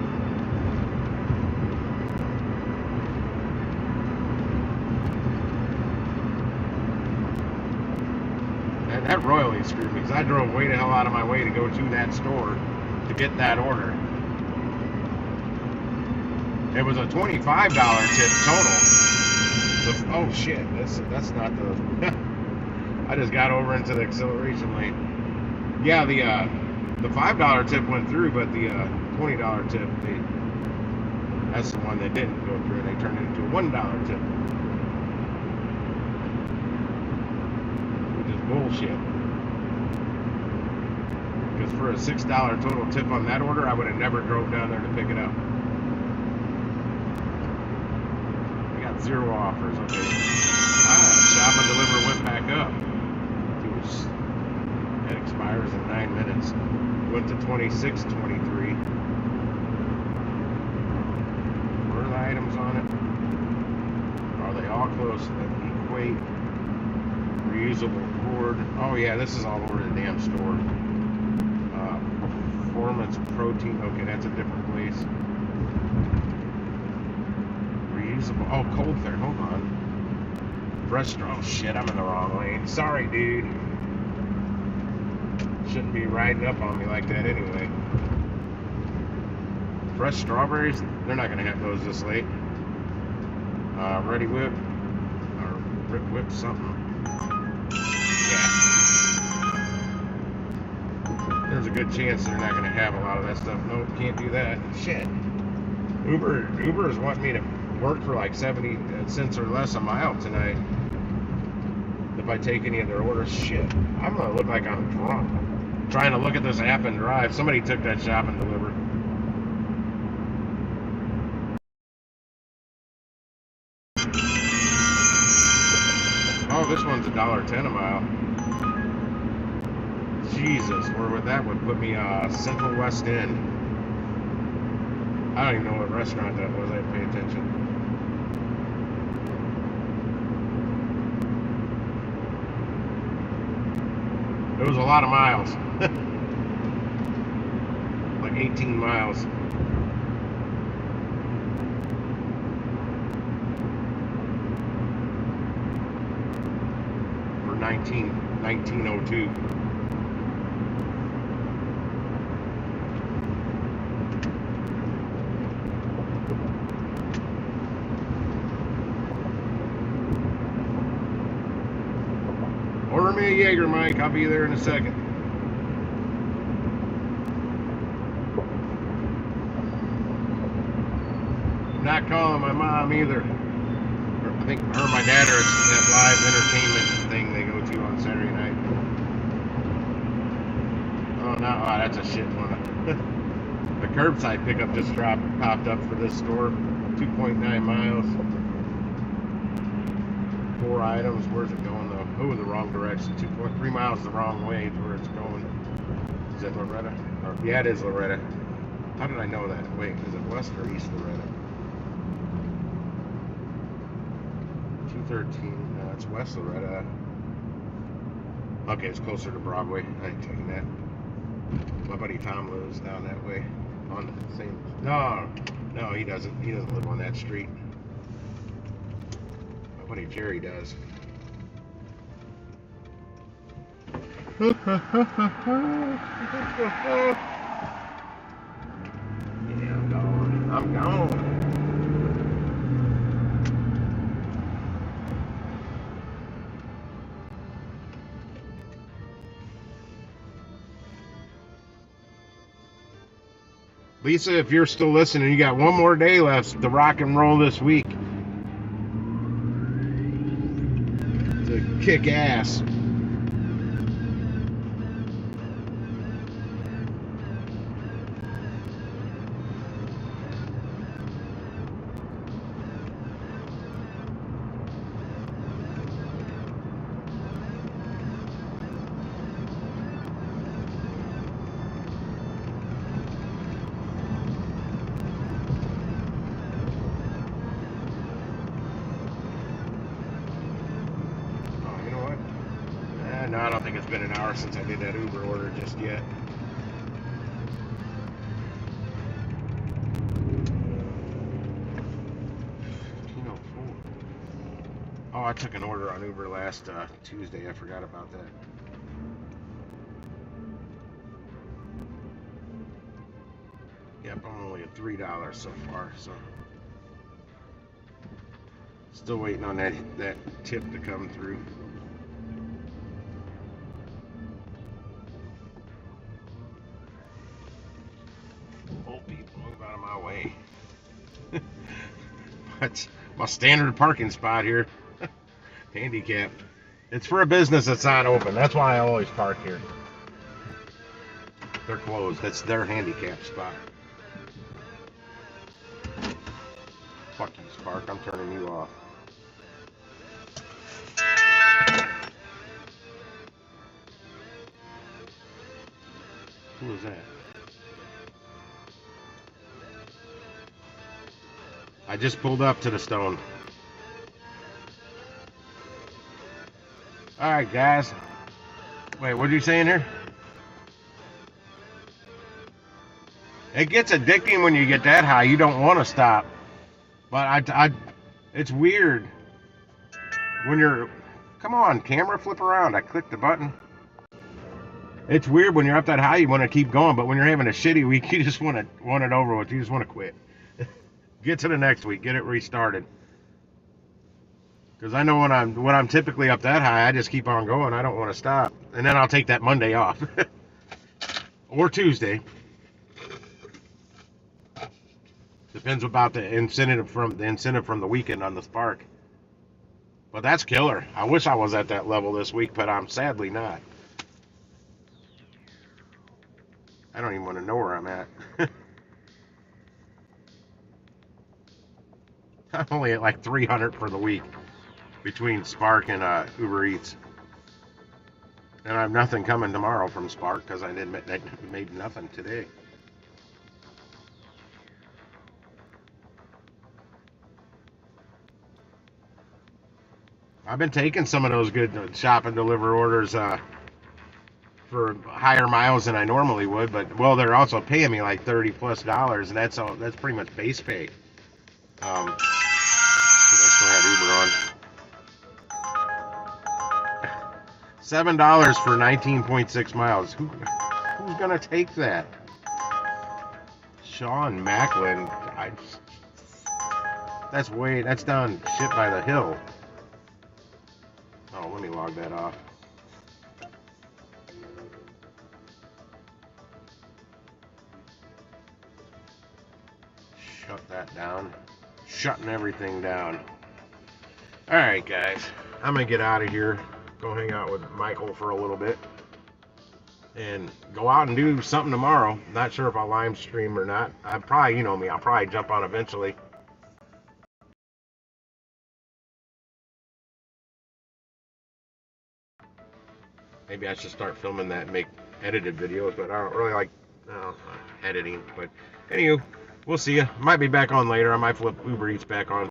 And that royally screwed me because I drove way the hell out of my way to go to that store to get that order. It was a $25 tip total. Oh shit, that's not the. I just got over into the acceleration lane. Yeah, the $5 tip went through, but the $20 tip, that's the one that didn't go through. They turned it into a $1 tip, which is bullshit. Because for a $6 total tip on that order, I would have never drove down there to pick it up. 0 offers, okay. Shop and deliver went back up. It expires in 9 minutes. Went to 26.23. Where are the items on it? Are they all close to the equate? Reusable cord. Oh yeah, this is all over the damn store. Performance protein. Okay, that's a different place. Oh, cold fair. Hold on. Fresh. Oh shit, I'm in the wrong lane. Sorry, dude. Shouldn't be riding up on me like that anyway. Fresh strawberries. They're not gonna have those this late. Ready whip or whip something. Yeah. There's a good chance they're not gonna have a lot of that stuff. Nope, can't do that. Shit. Uber is wanting me to work for like 70 cents or less a mile tonight if I take any of their orders. Shit, I'm gonna look like I'm drunk trying to look at this app and drive. Somebody took that shop and delivered. Oh, this one's $1.10 a mile. Jesus, that would put me Central West End. I don't even know what restaurant that was. I didn't pay attention. It was a lot of miles. Like 18 miles. For 1902. Order me a Jaeger, Mike. I'll be there in a second. I'm not calling my mom either. I think her and my dad are at that live entertainment thing they go to on Saturday night. Oh, no. Oh, that's a shit one. The curbside pickup just popped up for this store. 2.9 miles. 4 items. Where's it going though? Oh, the wrong direction. 2.3 miles the wrong way is where it's going. Is that Loretta? Or, yeah, it is Loretta. How did I know that? Wait, is it west or east Loretta? 13. No, it's west of Loretta. Okay, it's closer to Broadway. I ain't taking that. My buddy Tom lives down that way. On the same. No, he doesn't. He doesn't live on that street. My buddy Jerry does. Yeah, I'm gone. I'm gone. Lisa, if you're still listening, you got one more day left to rock and roll this week. To kick ass. No, I don't think it's been an hour since I did that Uber order just yet. Oh, I took an order on Uber last Tuesday. I forgot about that. Yep, I'm only at $3 so far, so still waiting on that tip to come through. Old people, move out of my way. That's my standard parking spot here. Handicap. It's for a business that's not open. That's why I always park here. They're closed. That's their handicap spot. Fuck you, Spark. I'm turning you off. Who is that? I just pulled up to the stone. Alright, guys. Wait, what are you saying here? It gets addicting when you get that high. You don't want to stop. But it's weird when you're... Come on, camera, flip around. I clicked the button. It's weird when you're up that high, you want to keep going. But when you're having a shitty week, you just want it over with. You just want to quit. Get to the next week. Get it restarted. Because I know when I'm typically up that high, I just keep on going. I don't want to stop. And then I'll take that Monday off. Or Tuesday. Depends about the incentive from the weekend on the Spark. But that's killer. I wish I was at that level this week, but I'm sadly not. I don't even want to know where I'm at. I'm only at like 300 for the week between Spark and Uber Eats. And I have nothing coming tomorrow from Spark because I made nothing today. I've been taking some of those good shop and deliver orders for higher miles than I normally would, but well, they're also paying me like $30+, and that's pretty much base pay. I still had Uber on. $7 for 19.6 miles. Who's gonna take that? Sean Macklin. That's down shit by the hill. Oh, let me log that off. Shut that down. Shutting everything down. Alright, guys. I'm going to get out of here. Go hang out with Michael for a little bit. And go out and do something tomorrow. Not sure if I'll live stream or not. I probably, you know me, I'll probably jump on eventually. Maybe I should start filming that and make edited videos, but I don't really like editing. But anywho, we'll see you. Might be back on later. I might flip Uber Eats back on.